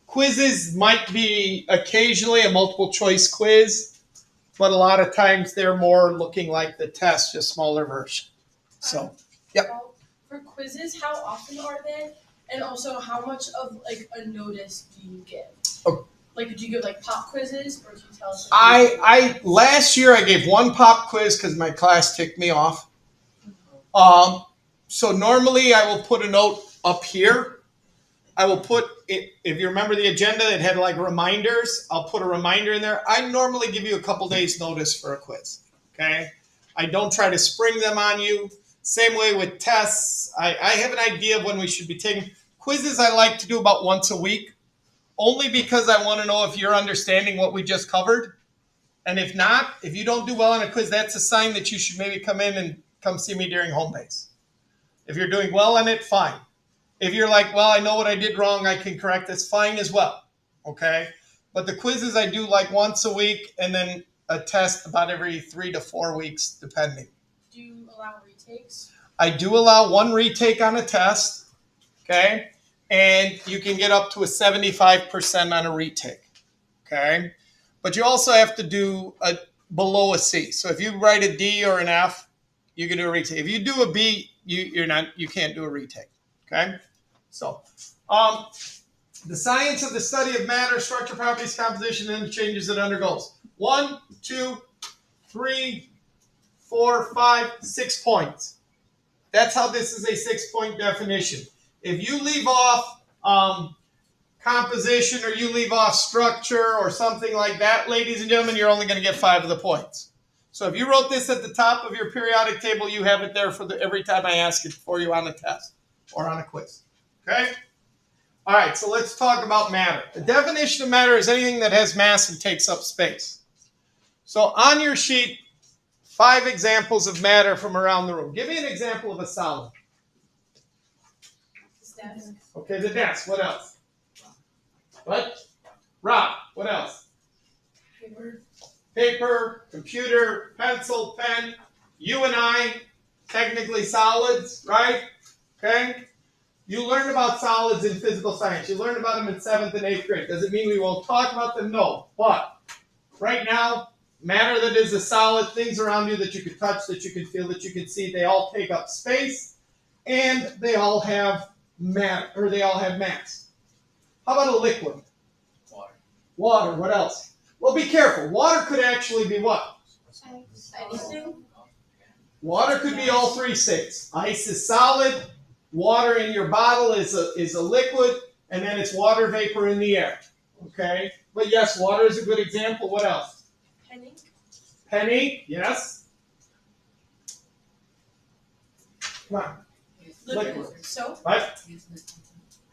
Quizzes might be occasionally a multiple choice quiz, but a lot of times they're more looking like the test, just smaller version. So, yep. For quizzes, how often are they? And also, how much of like a notice do you give? Oh. Like, do you give like pop quizzes, or do you tell us? Last year I gave 1 pop quiz because my class ticked me off. So normally I will put a note up here. I will put it, if you remember the agenda, it had like reminders. I'll put a reminder in there. I normally give you a couple days notice for a quiz. Okay, I don't try to spring them on you. Same way with tests. I have an idea of when we should be taking quizzes. I like to do about once a week, only because I want to know if you're understanding what we just covered. And if not, if you don't do well on a quiz, that's a sign that you should maybe come in and come see me during home base. If you're doing well on it, fine. If you're like, well, I know what I did wrong, I can correct this, fine as well, okay? But the quizzes I do like once a week and then a test about every 3 to 4 weeks, depending. Do you allow retakes? I do allow 1 retake on a test, okay? And you can get up to a 75% on a retake, okay? But you also have to do below a C. So if you write a D or an F, you can do a retake. If you do a B, you can't do a retake, okay? So, the science of the study of matter, structure, properties, composition, and the changes it undergoes. 1, 2, 3, 4, 5, 6 points. That's how this is a 6-point definition. If you leave off composition or you leave off structure or something like that, ladies and gentlemen, you're only going to get 5 of the points. So if you wrote this at the top of your periodic table, you have it there for every time I ask it for you on a test or on a quiz. Okay? All right, so let's talk about matter. The definition of matter is anything that has mass and takes up space. So on your sheet, 5 examples of matter from around the room. Give me an example of a solid. Desk. Okay, the desk. What else? What? Rock. What else? Paper. Paper, computer, pencil, pen. You and I, technically solids, right? Okay? You learned about solids in physical science. You learned about them in 7th and 8th grade. Does it mean we won't talk about them? No. But right now, matter that is a solid, things around you that you can touch, that you can feel, that you can see, they all take up space, and they all have matter, or they all have mass. How about a liquid? Water. Water. What else? Well, be careful. Water could actually be what? Anything? Water could be all 3 states. Ice is solid. Water in your bottle is a liquid, and then it's water vapor in the air. Okay? But yes, water is a good example. What else? Penny. Penny, yes. Come on. Liquid. Soap. What?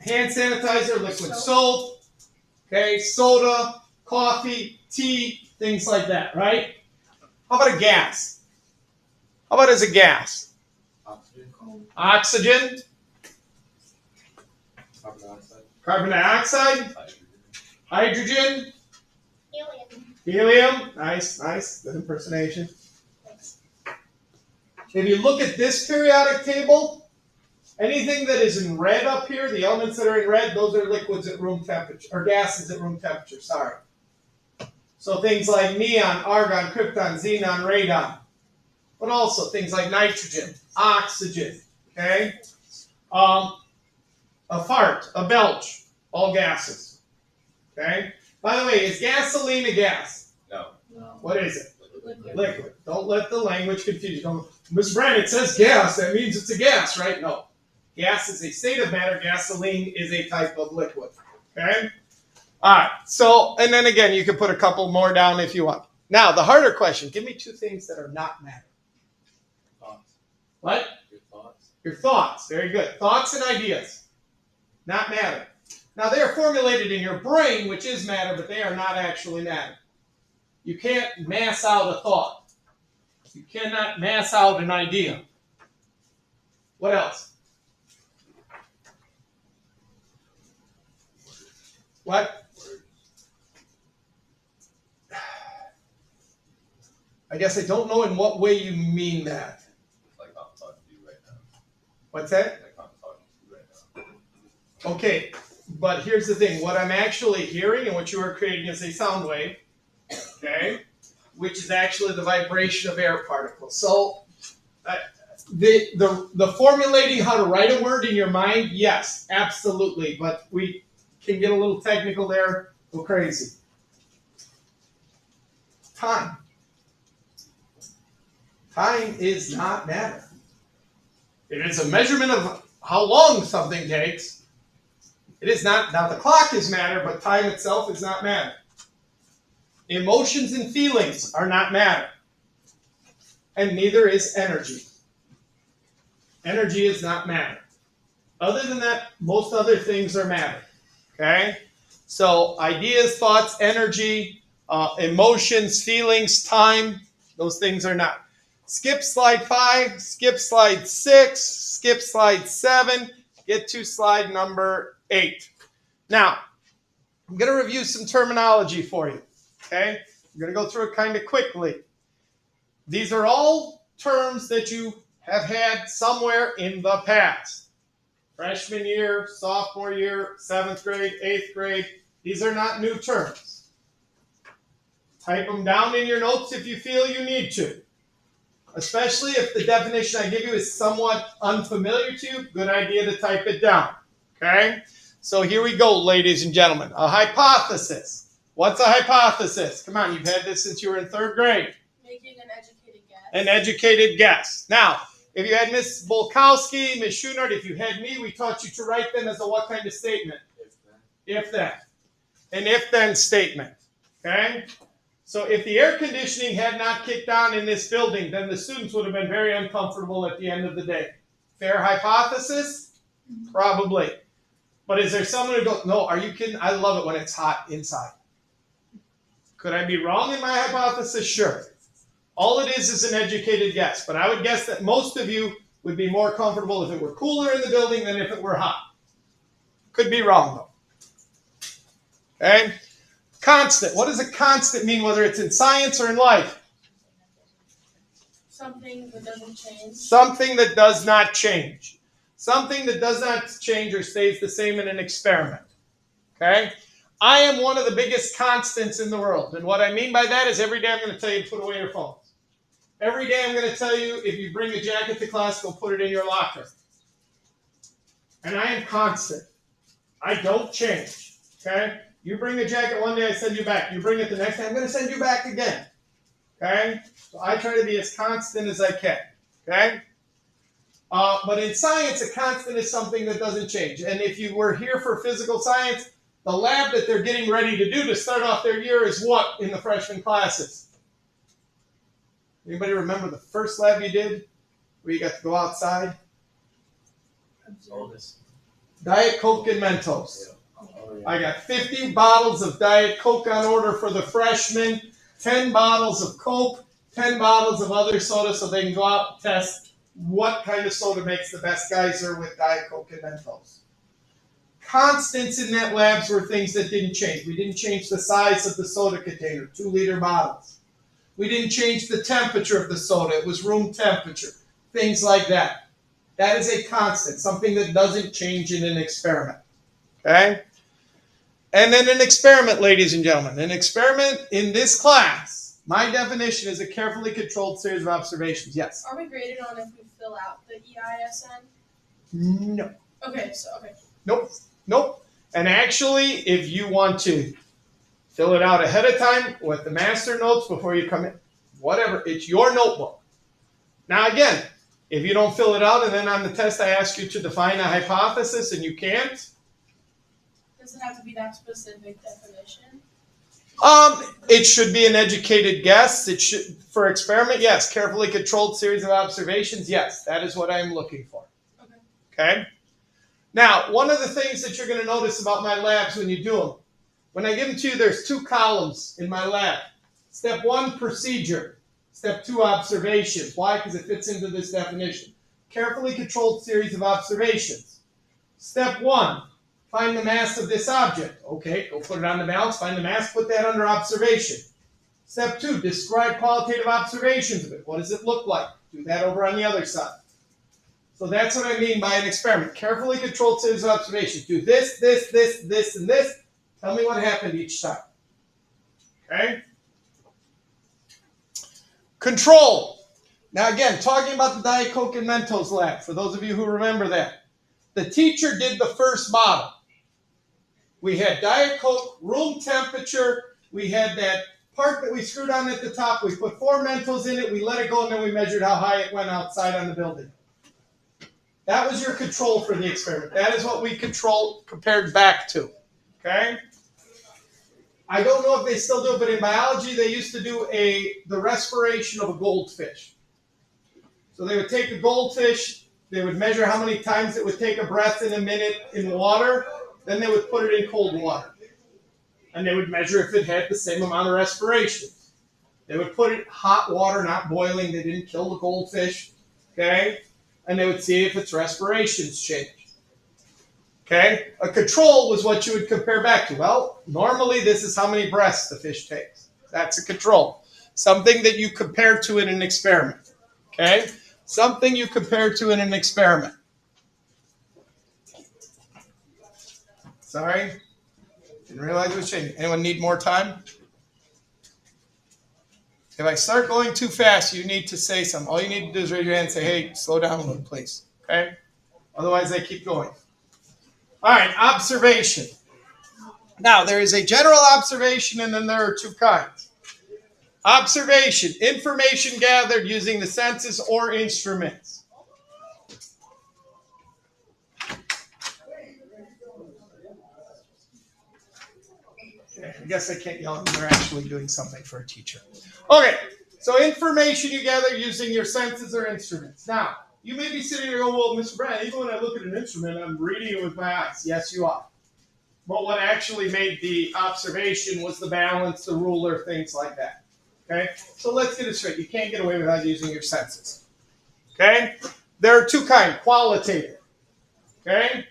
Hand sanitizer, liquid soap. Okay, soda, coffee, tea, things like that, right? How about a gas? How about as a gas? Oxygen. Oxygen, Carbon dioxide. carbon dioxide, Hydrogen. hydrogen, Helium. helium. Nice, nice. Good impersonation. If you look at this periodic table, anything that is in red up here, the elements that are in red, those are liquids at room temperature, or gases at room temperature, sorry. So things like neon, argon, krypton, xenon, radon. But also things like nitrogen, oxygen, okay? A fart, a belch, all gases, okay? By the way, is gasoline a gas? No. No. What is it? Liquid. Liquid. Don't let the language confuse you. Don't, Ms. Brand, it says gas. That means it's a gas, right? No. Gas is a state of matter. Gasoline is a type of liquid. Okay? All right. So, and then again, you can put a couple more down if you want. Now, the harder question. Give me 2 things that are not matter. Thoughts. What? Your thoughts. Your thoughts. Very good. Thoughts and ideas. Not matter. Now, they are formulated in your brain, which is matter, but they are not actually matter. You can't mass out a thought. You cannot mass out an idea. What else? What? I guess I don't know in what way you mean that. Like I'm talking to you right now. What's that? Like I'm talking to you right now. Okay, but here's the thing. What I'm actually hearing and what you are creating is a sound wave, okay, which is actually the vibration of air particles. So the formulating how to write a word in your mind, yes, absolutely, but we can get a little technical there, go crazy. Time. Time is not matter. It is a measurement of how long something takes. It is not, now the clock is matter, but time itself is not matter. Emotions and feelings are not matter. And neither is energy. Energy is not matter. Other than that, most other things are matter. Okay? So ideas, thoughts, energy, emotions, feelings, time, those things are not. Skip slide 5, skip slide 6, skip slide 7, get to slide number 8. Now, I'm going to review some terminology for you. Okay? I'm going to go through it kind of quickly. These are all terms that you have had somewhere in the past. Freshman year, sophomore year, 7th grade, 8th grade. These are not new terms. Type them down in your notes if you feel you need to. Especially if the definition I give you is somewhat unfamiliar to you, good idea to type it down. Okay? So here we go, ladies and gentlemen. A hypothesis. What's a hypothesis? Come on, you've had this since you were in 3rd grade. Making an educated guess. An educated guess. Now, if you had Miss Bolkowski, Miss Schunard, if you had me, we taught you to write them as a what kind of statement? If then. If then. An if then statement. Okay? So if the air conditioning had not kicked on in this building, then the students would have been very uncomfortable at the end of the day. Fair hypothesis? Probably. But is there someone who goes, no, are you kidding? I love it when it's hot inside. Could I be wrong in my hypothesis? Sure. All it is an educated guess. But I would guess that most of you would be more comfortable if it were cooler in the building than if it were hot. Could be wrong, though. Okay? Constant. What does a constant mean, whether it's in science or in life? Something that doesn't change. Something that does not change. Something that does not change or stays the same in an experiment. Okay? I am one of the biggest constants in the world. And what I mean by that is every day I'm going to tell you to put away your phones. Every day I'm going to tell you, if you bring a jacket to class, go put it in your locker. And I am constant. I don't change. Okay? You bring a jacket one day, I send you back. You bring it the next day, I'm going to send you back again. Okay? So I try to be as constant as I can. Okay? But in science, a constant is something that doesn't change. And if you were here for physical science, the lab that they're getting ready to do to start off their year is what in the freshman classes? Anybody remember the first lab you did where you got to go outside? Diet Coke and Mentos. I got 50 bottles of Diet Coke on order for the freshmen, 10 bottles of Coke, 10 bottles of other soda so they can go out and test what kind of soda makes the best geyser with Diet Coke and Mentos. Constants in that labs were things that didn't change. We didn't change the size of the soda container, 2-liter bottles. We didn't change the temperature of the soda. It was room temperature. Things like that. That is a constant, something that doesn't change in an experiment. Okay? And then an experiment, ladies and gentlemen. An experiment in this class, my definition is a carefully controlled series of observations. Yes? Are we graded on if we fill out the EISN? No. Okay. Nope. And actually, if you want to fill it out ahead of time with the master notes before you come in, whatever, it's your notebook. Now again, if you don't fill it out and then on the test I ask you to define a hypothesis and you can't. Does it have to be that specific definition? It should be an educated guess. It should, for experiment, yes. Carefully controlled series of observations, yes. That is what I'm looking for. Okay? Now, one of the things that you're going to notice about my labs when you do them, when I give them to you, there's 2 columns in my lab. Step 1, procedure. Step 2, observations. Why? Because it fits into this definition. Carefully controlled series of observations. Step 1, find the mass of this object. Okay, go put it on the balance, find the mass, put that under observation. Step 2, describe qualitative observations of it. What does it look like? Do that over on the other side. So that's what I mean by an experiment. Carefully controlled series of observations. Do this, this, this, this, and this. Tell me what happened each time. Okay? Control. Now again, talking about the Diet Coke and Mentos lab, for those of you who remember that. The teacher did the first bottle. We had Diet Coke, room temperature. We had that part that we screwed on at the top. We put 4 Mentos in it. We let it go, and then we measured how high it went outside on the building. That was your control for the experiment. That is what we compared back to. Okay? I don't know if they still do it, but in biology, they used to do the respiration of a goldfish. So they would take a goldfish, they would measure how many times it would take a breath in a minute in water, then they would put it in cold water. And they would measure if it had the same amount of respiration. They would put it in hot water, not boiling. They didn't kill the goldfish. Okay? And they would see if its respirations changed. Okay? A control was what you would compare back to. Well, normally this is how many breaths the fish takes. That's a control. Something that you compare to in an experiment. Okay? Something you compare to in an experiment. Sorry? Didn't realize it was changing. Anyone need more time? If I start going too fast, you need to say something. All you need to do is raise your hand and say, hey, slow down a little, please. Okay? Otherwise, I keep going. All right, observation. Now, there is a general observation, and then there are 2 kinds. Observation, information gathered using the senses or instruments. Okay. I guess I can't yell at them. They're actually doing something for a teacher. Okay, so information you gather using your senses or instruments. Now, you may be sitting here going, well, Mr. Brand, even when I look at an instrument, I'm reading it with my eyes. Yes, you are. But what actually made the observation was the balance, the ruler, things like that. Okay? So let's get it straight. You can't get away without using your senses. Okay? There are two kinds, qualitative. Okay?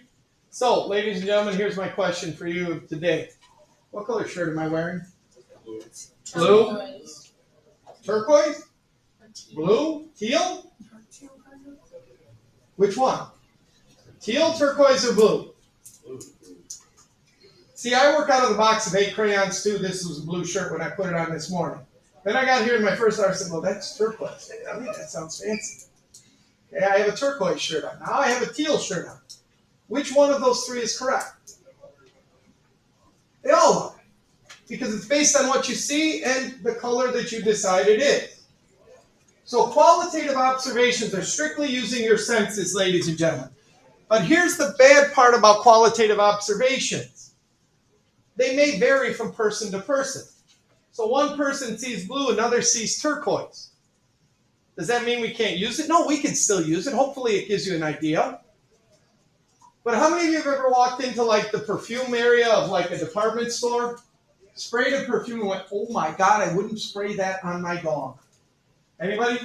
So, ladies and gentlemen, here's my question for you today. What color shirt am I wearing? Blue? Turquoise? Blue? Teal? Which one? Teal, turquoise, or blue? See, I work out of the box of 8 crayons too. This was a blue shirt when I put it on this morning. Then I got here and my first hour said, well, that's turquoise. I mean, that sounds fancy. Okay, I have a turquoise shirt on. Now I have a teal shirt on. Which one of those three is correct? They all are. Because it's based on what you see and the color that you decide it is. So qualitative observations are strictly using your senses, ladies and gentlemen. But here's the bad part about qualitative observations. They may vary from person to person. So one person sees blue, another sees turquoise. Does that mean we can't use it? No, we can still use it. Hopefully it gives you an idea. But how many of you have ever walked into like the perfume area of like a department store, sprayed a perfume and went, oh my God, I wouldn't spray that on my dog. Anybody?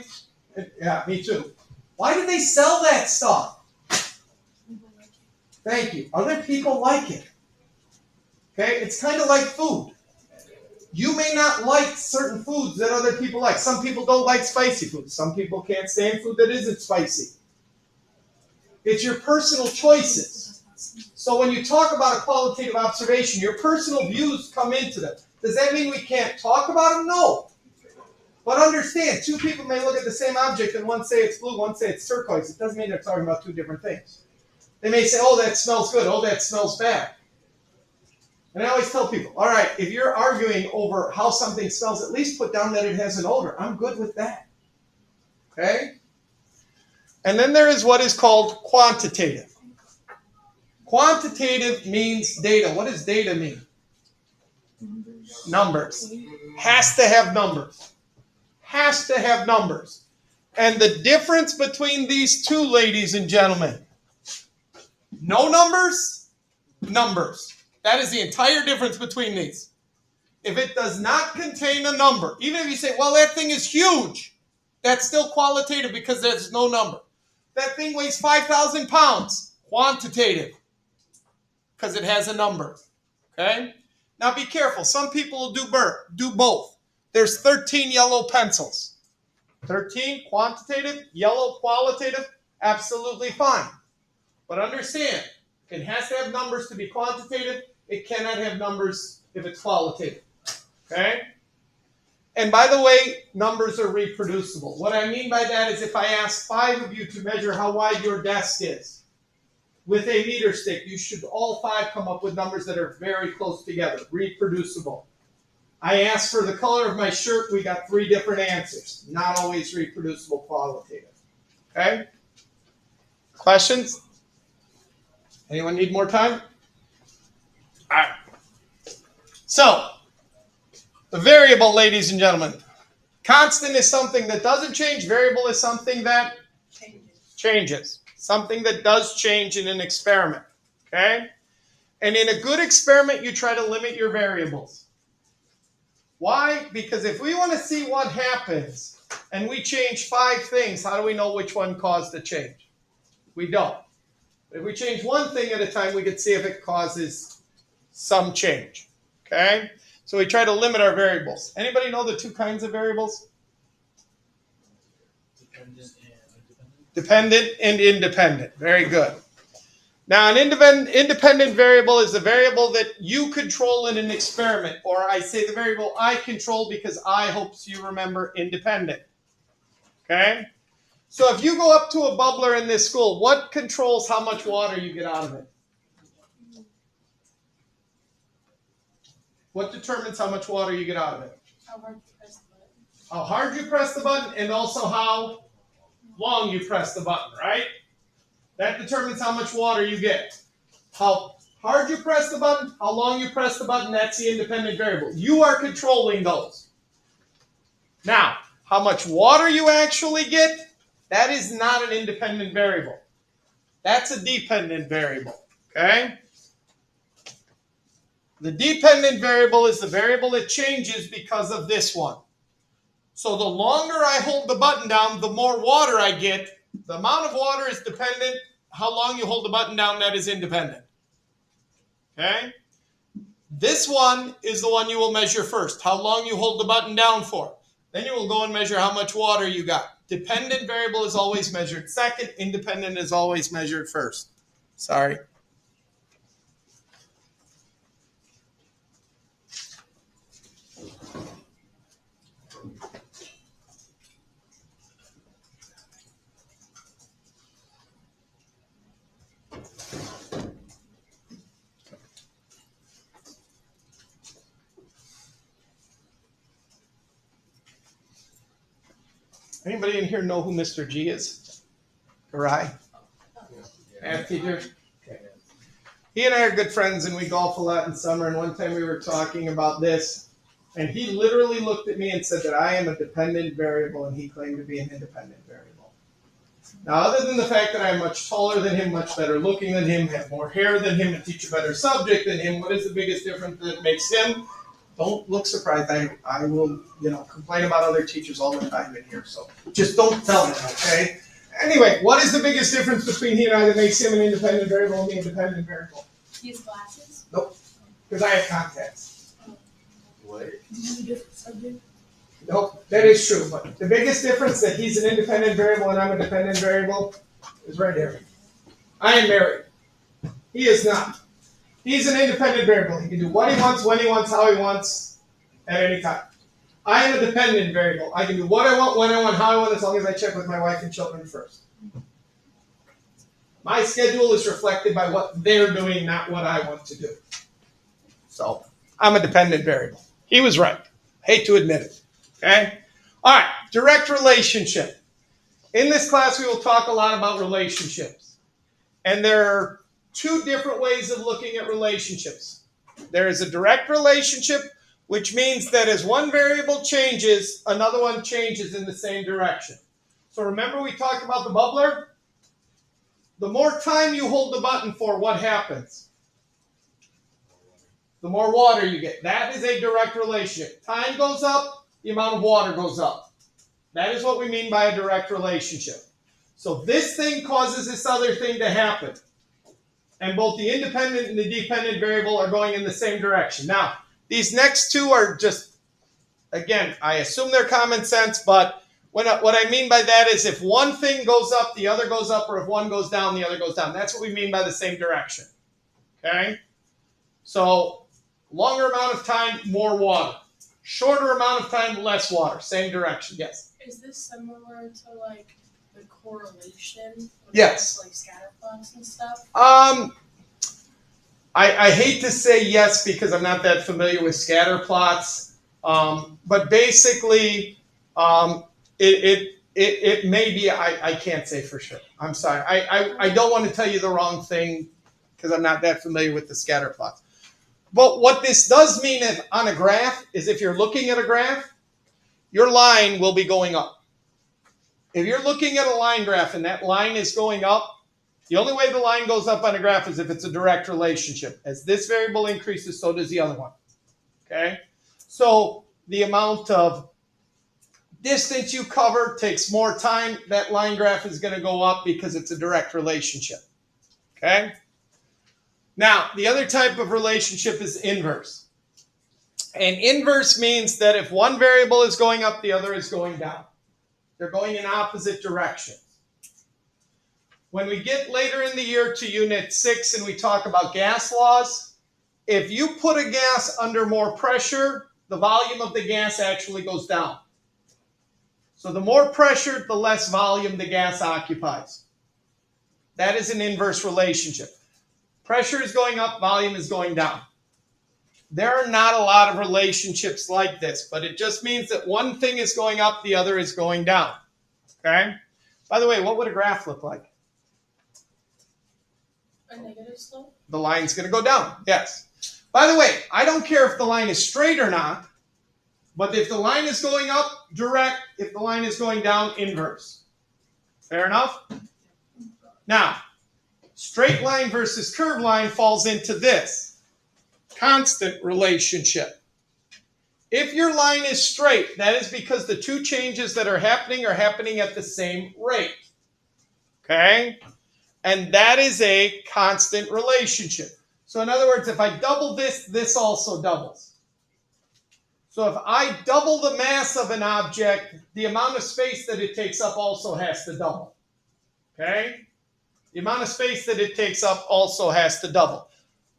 Yeah, me too. Why do they sell that stuff? Thank you. Other people like it. Okay, it's kind of like food. You may not like certain foods that other people like. Some people don't like spicy food. Some people can't stand food that isn't spicy. It's your personal choices. So when you talk about a qualitative observation, your personal views come into them. Does that mean we can't talk about them? No. But understand, two people may look at the same object and one say it's blue, one say it's turquoise. It doesn't mean they're talking about two different things. They may say, oh, that smells good. Oh, that smells bad. And I always tell people, all right, if you're arguing over how something smells, at least put down that it has an odor. I'm good with that. Okay? And then there is what is called quantitative. Quantitative means data. What does data mean? Numbers. Has to have numbers. Has to have numbers. And the difference between these two, ladies and gentlemen, no numbers, numbers. That is the entire difference between these. If it does not contain a number, even if you say, well, that thing is huge, that's still qualitative because there's no number. That thing weighs 5,000 pounds, quantitative, because it has a number. Okay? Now be careful. Some people will do both. There's 13 yellow pencils. 13, quantitative, yellow, qualitative, absolutely fine. But understand, it has to have numbers to be quantitative. It cannot have numbers if it's qualitative. Okay? And by the way, numbers are reproducible. What I mean by that is if I ask 5 of you to measure how wide your desk is with a meter stick, you should all 5 come up with numbers that are very close together, reproducible. I asked for the color of my shirt, we got 3 different answers. Not always reproducible qualitative. Okay? Questions? Anyone need more time? All right. So, the variable, ladies and gentlemen. Constant is something that doesn't change. Variable is something that changes. Something that does change in an experiment. Okay? And in a good experiment, you try to limit your variables. Why? Because if we want to see what happens and we change 5 things, how do we know which one caused the change? We don't. If we change one thing at a time, we can see if it causes some change. Okay? So we try to limit our variables. Anybody know the 2 kinds of variables? Dependent and independent. Very good. Now, an independent variable is a variable that you control in an experiment. Or I say the variable I control because I hopes you remember independent. Okay? So if you go up to a bubbler in this school, what controls how much water you get out of it? What determines how much water you get out of it? How hard you press the button. How hard you press the button and also how long you press the button, right? That determines how much water you get. How hard you press the button, how long you press the button, that's the independent variable. You are controlling those. Now, how much water you actually get, that is not an independent variable. That's a dependent variable, okay? The dependent variable is the variable that changes because of this one. So the longer I hold the button down, the more water I get. The amount of water is dependent. How long you hold the button down, that is independent. Okay? This one is the one you will measure first. How long you hold the button down for. Then you will go and measure how much water you got. Dependent variable is always measured second. Independent is always measured first. Sorry. Anybody in here know who Mr. G is? Or I? Math teacher? Okay. He and I are good friends, and we golf a lot in summer. And one time we were talking about this, and he literally looked at me and said that I am a dependent variable, and he claimed to be an independent variable. Now, other than the fact that I'm much taller than him, much better looking than him, have more hair than him, and teach a better subject than him, what is the biggest difference that makes him? Don't look surprised. I will, complain about other teachers all the time in here. So just don't tell them, okay? Anyway, what is the biggest difference between he and I that makes him an independent variable and me a dependent variable? He has glasses? Nope. Because I have contacts. Wait. Do you have a different subject? Nope, that is true. But the biggest difference that he's an independent variable and I'm a dependent variable is right here. I am married. He is not. He's an independent variable. He can do what he wants, when he wants, how he wants, at any time. I am a dependent variable. I can do what I want, when I want, how I want, as long as I check with my wife and children first. My schedule is reflected by what they're doing, not what I want to do. So, I'm a dependent variable. He was right. Hate to admit it. Okay? All right, direct relationship. In this class, we will talk a lot about relationships. And there are two different ways of looking at relationships. There is a direct relationship, which means that as one variable changes, another one changes in the same direction. So remember we talked about the bubbler? The more time you hold the button for, what happens? The more water you get. That is a direct relationship. Time goes up, the amount of water goes up. That is what we mean by a direct relationship. So this thing causes this other thing to happen. And both the independent and the dependent variable are going in the same direction. Now, these next two are just, again, I assume they're common sense, but what I mean by that is if one thing goes up, the other goes up, or if one goes down, the other goes down. That's what we mean by the same direction. Okay? So, longer amount of time, more water. Shorter amount of time, less water. Same direction. Yes? Is this similar to like the correlation? Yes. Like scatter plots and stuff? I hate to say yes because I'm not that familiar with scatter plots, but basically it may be. I can't say for sure. I'm sorry. I don't want to tell you the wrong thing because I'm not that familiar with the scatter plots. But what this does mean on a graph is if you're looking at a graph, your line will be going up. If you're looking at a line graph and that line is going up, the only way the line goes up on a graph is if it's a direct relationship. As this variable increases, so does the other one. Okay? So the amount of distance you cover takes more time. That line graph is going to go up because it's a direct relationship. Okay? Now, the other type of relationship is inverse. And inverse means that if one variable is going up, the other is going down. They're going in opposite directions. When we get later in the year to Unit 6 and we talk about gas laws, if you put a gas under more pressure, the volume of the gas actually goes down. So the more pressure, the less volume the gas occupies. That is an inverse relationship. Pressure is going up, volume is going down. There are not a lot of relationships like this, but it just means that one thing is going up, the other is going down. Okay? By the way, what would a graph look like? A negative slope? The line's going to go down, yes. By the way, I don't care if the line is straight or not, but if the line is going up, direct. If the line is going down, inverse. Fair enough? Now, straight line versus curved line falls into this constant relationship. If your line is straight, that is because the two changes that are happening at the same rate. Okay? And that is a constant relationship. So in other words, if I double this, this also doubles. So if I double the mass of an object, the amount of space that it takes up also has to double. Okay? The amount of space that it takes up also has to double.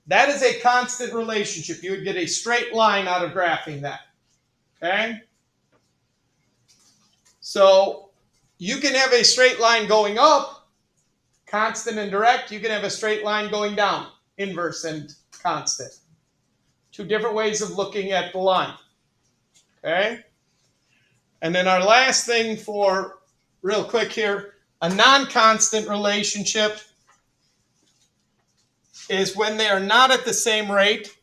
That is a constant relationship. You would get a straight line out of graphing that. Okay? So you can have a straight line going up, constant and direct. You can have a straight line going down, inverse and constant. Two different ways of looking at the line. Okay? And then our last thing for real quick here, a non-constant relationship is when they are not at the same rate,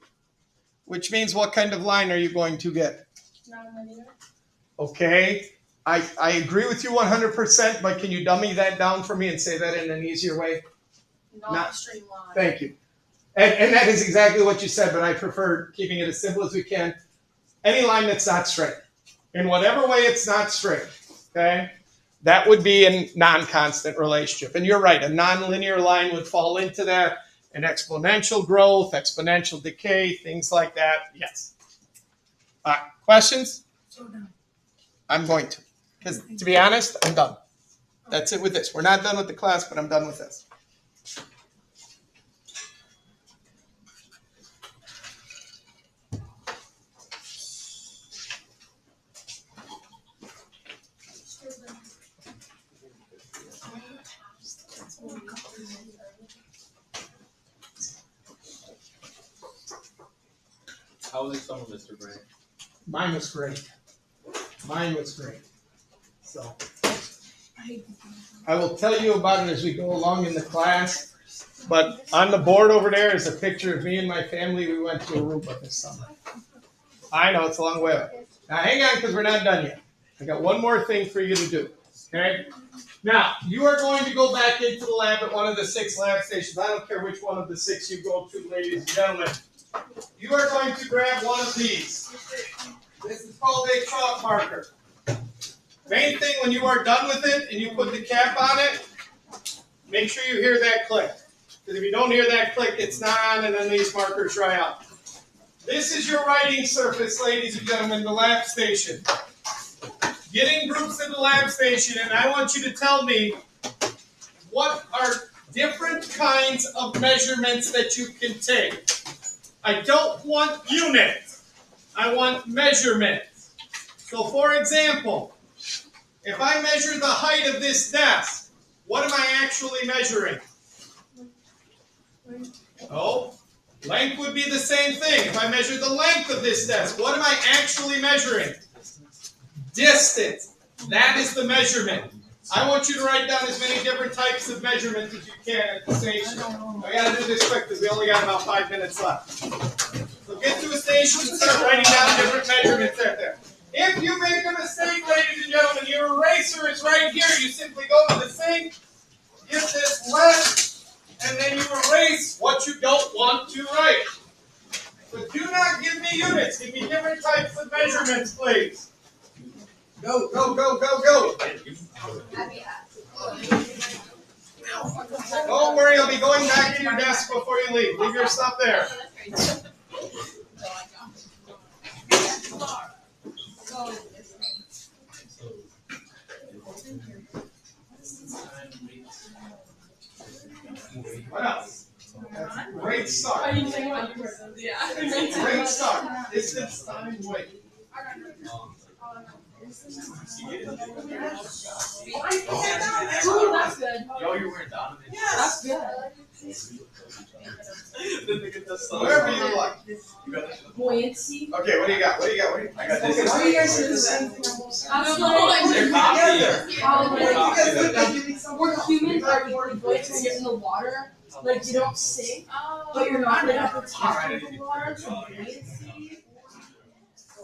which means what kind of line are you going to get? Non-linear. Okay, I agree with you 100%, but can you dummy that down for me and say that in an easier way? Not a straight line. Thank you. And that is exactly what you said, but I prefer keeping it as simple as we can. Any line that's not straight. In whatever way it's not straight, okay? That would be a non-constant relationship. And you're right, a non-linear line would fall into that. An exponential growth, exponential decay, things like that, yes. Questions? I'm going to. Because to be honest, I'm done. That's it with this. We're not done with the class, but I'm done with this. How was your summer, Mr. Brand? Mine was great. Mine was great. So I will tell you about it as we go along in the class. But on the board over there is a picture of me and my family. We went to Aruba this summer. I know it's a long way away. Now hang on because we're not done yet. I got one more thing for you to do. Okay? Now, you are going to go back into the lab at one of the 6 lab stations. I don't care which one of the 6 you go to, ladies and gentlemen. You are going to grab one of these. This is called a chalk marker. Main thing when you are done with it and you put the cap on it, make sure you hear that click. Because if you don't hear that click, it's not on and then these markers dry out. This is your writing surface, ladies and gentlemen, the lab station. Get in groups at the lab station and I want you to tell me what are different kinds of measurements that you can take. I don't want units. I want measurements. So for example, if I measure the height of this desk, what am I actually measuring? Oh, length would be the same thing. If I measure the length of this desk, what am I actually measuring? Distance. That is the measurement. I want you to write down as many different types of measurements as you can at the station. I got to do this quick because we only got about 5 minutes left. So get to a station and start writing down different measurements out there. If you make a mistake, ladies and gentlemen, your eraser is right here. You simply go to the sink, get this wet, and then you erase what you don't want to write. But do not give me units. Give me different types of measurements, please. Go, go, go, go, go. Don't worry, I'll be going back to your desk before you leave. Leave your stuff there. What else? That's a great start. Great start. Distance, time, weight. Ooh, that's good. Yo, you're wearing Donovan. Yeah, that's good. Wherever you like. Buoyancy. Okay, what do you got? What do you got? I got this. Are you guys doing the same thing? They're coffee. We're humans, are we buoyant when we get in the water? like you don't sink, but you're not gonna have to talk with the water to buoyancy.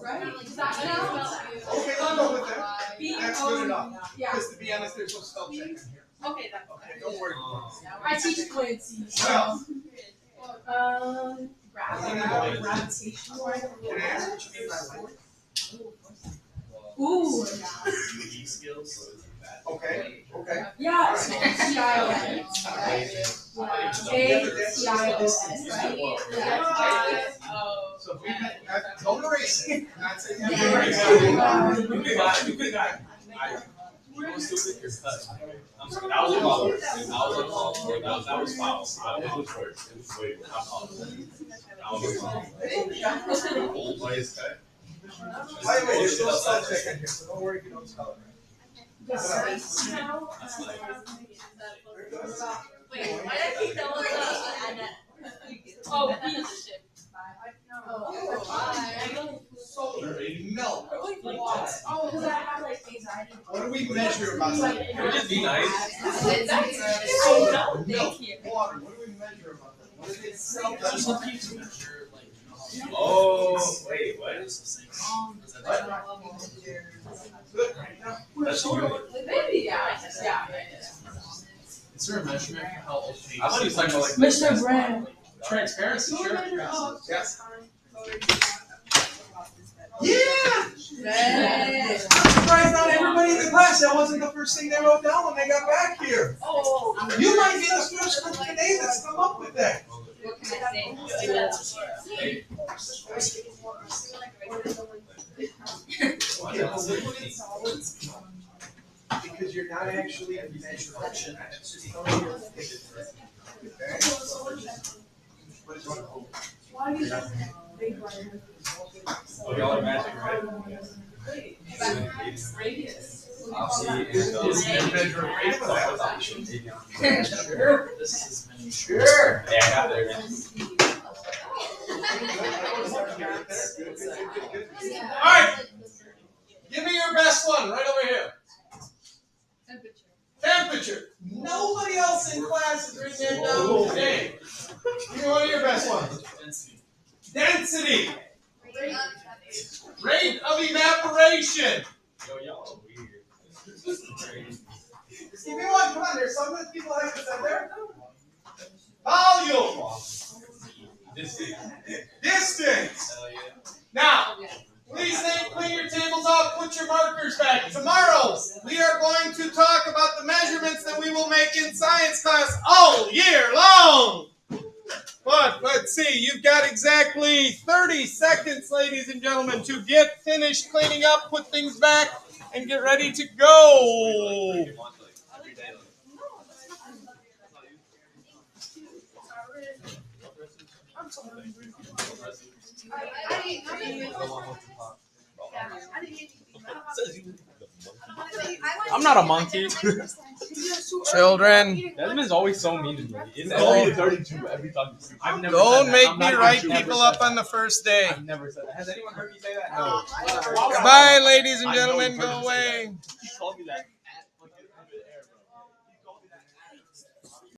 Right? Does that count? Okay, I'll go with that. B That's O good enough. Yeah. Because to be honest, there's no spell check in here. Okay, that's Okay, don't worry. I teach Clancy, so gravitation. Can I ask what you mean by light? Ooh. Okay, okay. Yeah. CIOS. ACIOS, right? So we don't erase it. Not saying you have to Yeah. erase it. You could have I'm sorry, that was a foul. That was foul. It was worse. It was way worse. That was foul. Old boys cut. By the way, there's no spell check in here, so don't worry if you don't spell it right. That's like. Wait, why did I keep that one up? Oh, Solar, milk. Oh, because I have like anxiety. What do we measure about Like, that? Would it be nice? I know. Milk, water, what do we measure about that? What is it? Oh, wait, what? Good, right now. That's good. Maybe, yeah. Is there a measurement for how old paint I thought you were talking about like. Mr. Brand. transparency? Sure. Yes. Yeah! I'm surprised not everybody in the class, that wasn't the first thing they wrote down when they got back here. Oh. You might be the first group today that's come up with that. What can I say? Because you're not actually measuring. Oh, y'all are matching, right? I'll see Sure. Yeah, I got there, man. Alright, give me your best one, right over here. Temperature. Nobody else in class is written that down today. Give me one of your best ones. Density. Rate of evaporation. Yo, y'all are weird. Just give me one. Come on, there's some that people have to say there. Volume. Distance. Hell yeah. Now, please clean your tables off, put your markers back. Tomorrow, we are going to talk about the measurements that we will make in science class all year long. But let's see, you've got exactly 30 seconds, ladies and gentlemen, to get finished cleaning up, put things back, and get ready to go. I'm not a monkey. Children, Desmond's always so mean to me. It's Don't- 32 every time. I've never don't said that. make I'm me not write even- people never up said on the first day. that. I've never said that. Has anyone heard me say that? No. Goodbye, ladies and I know gentlemen, you've heard go me say away. He called me that.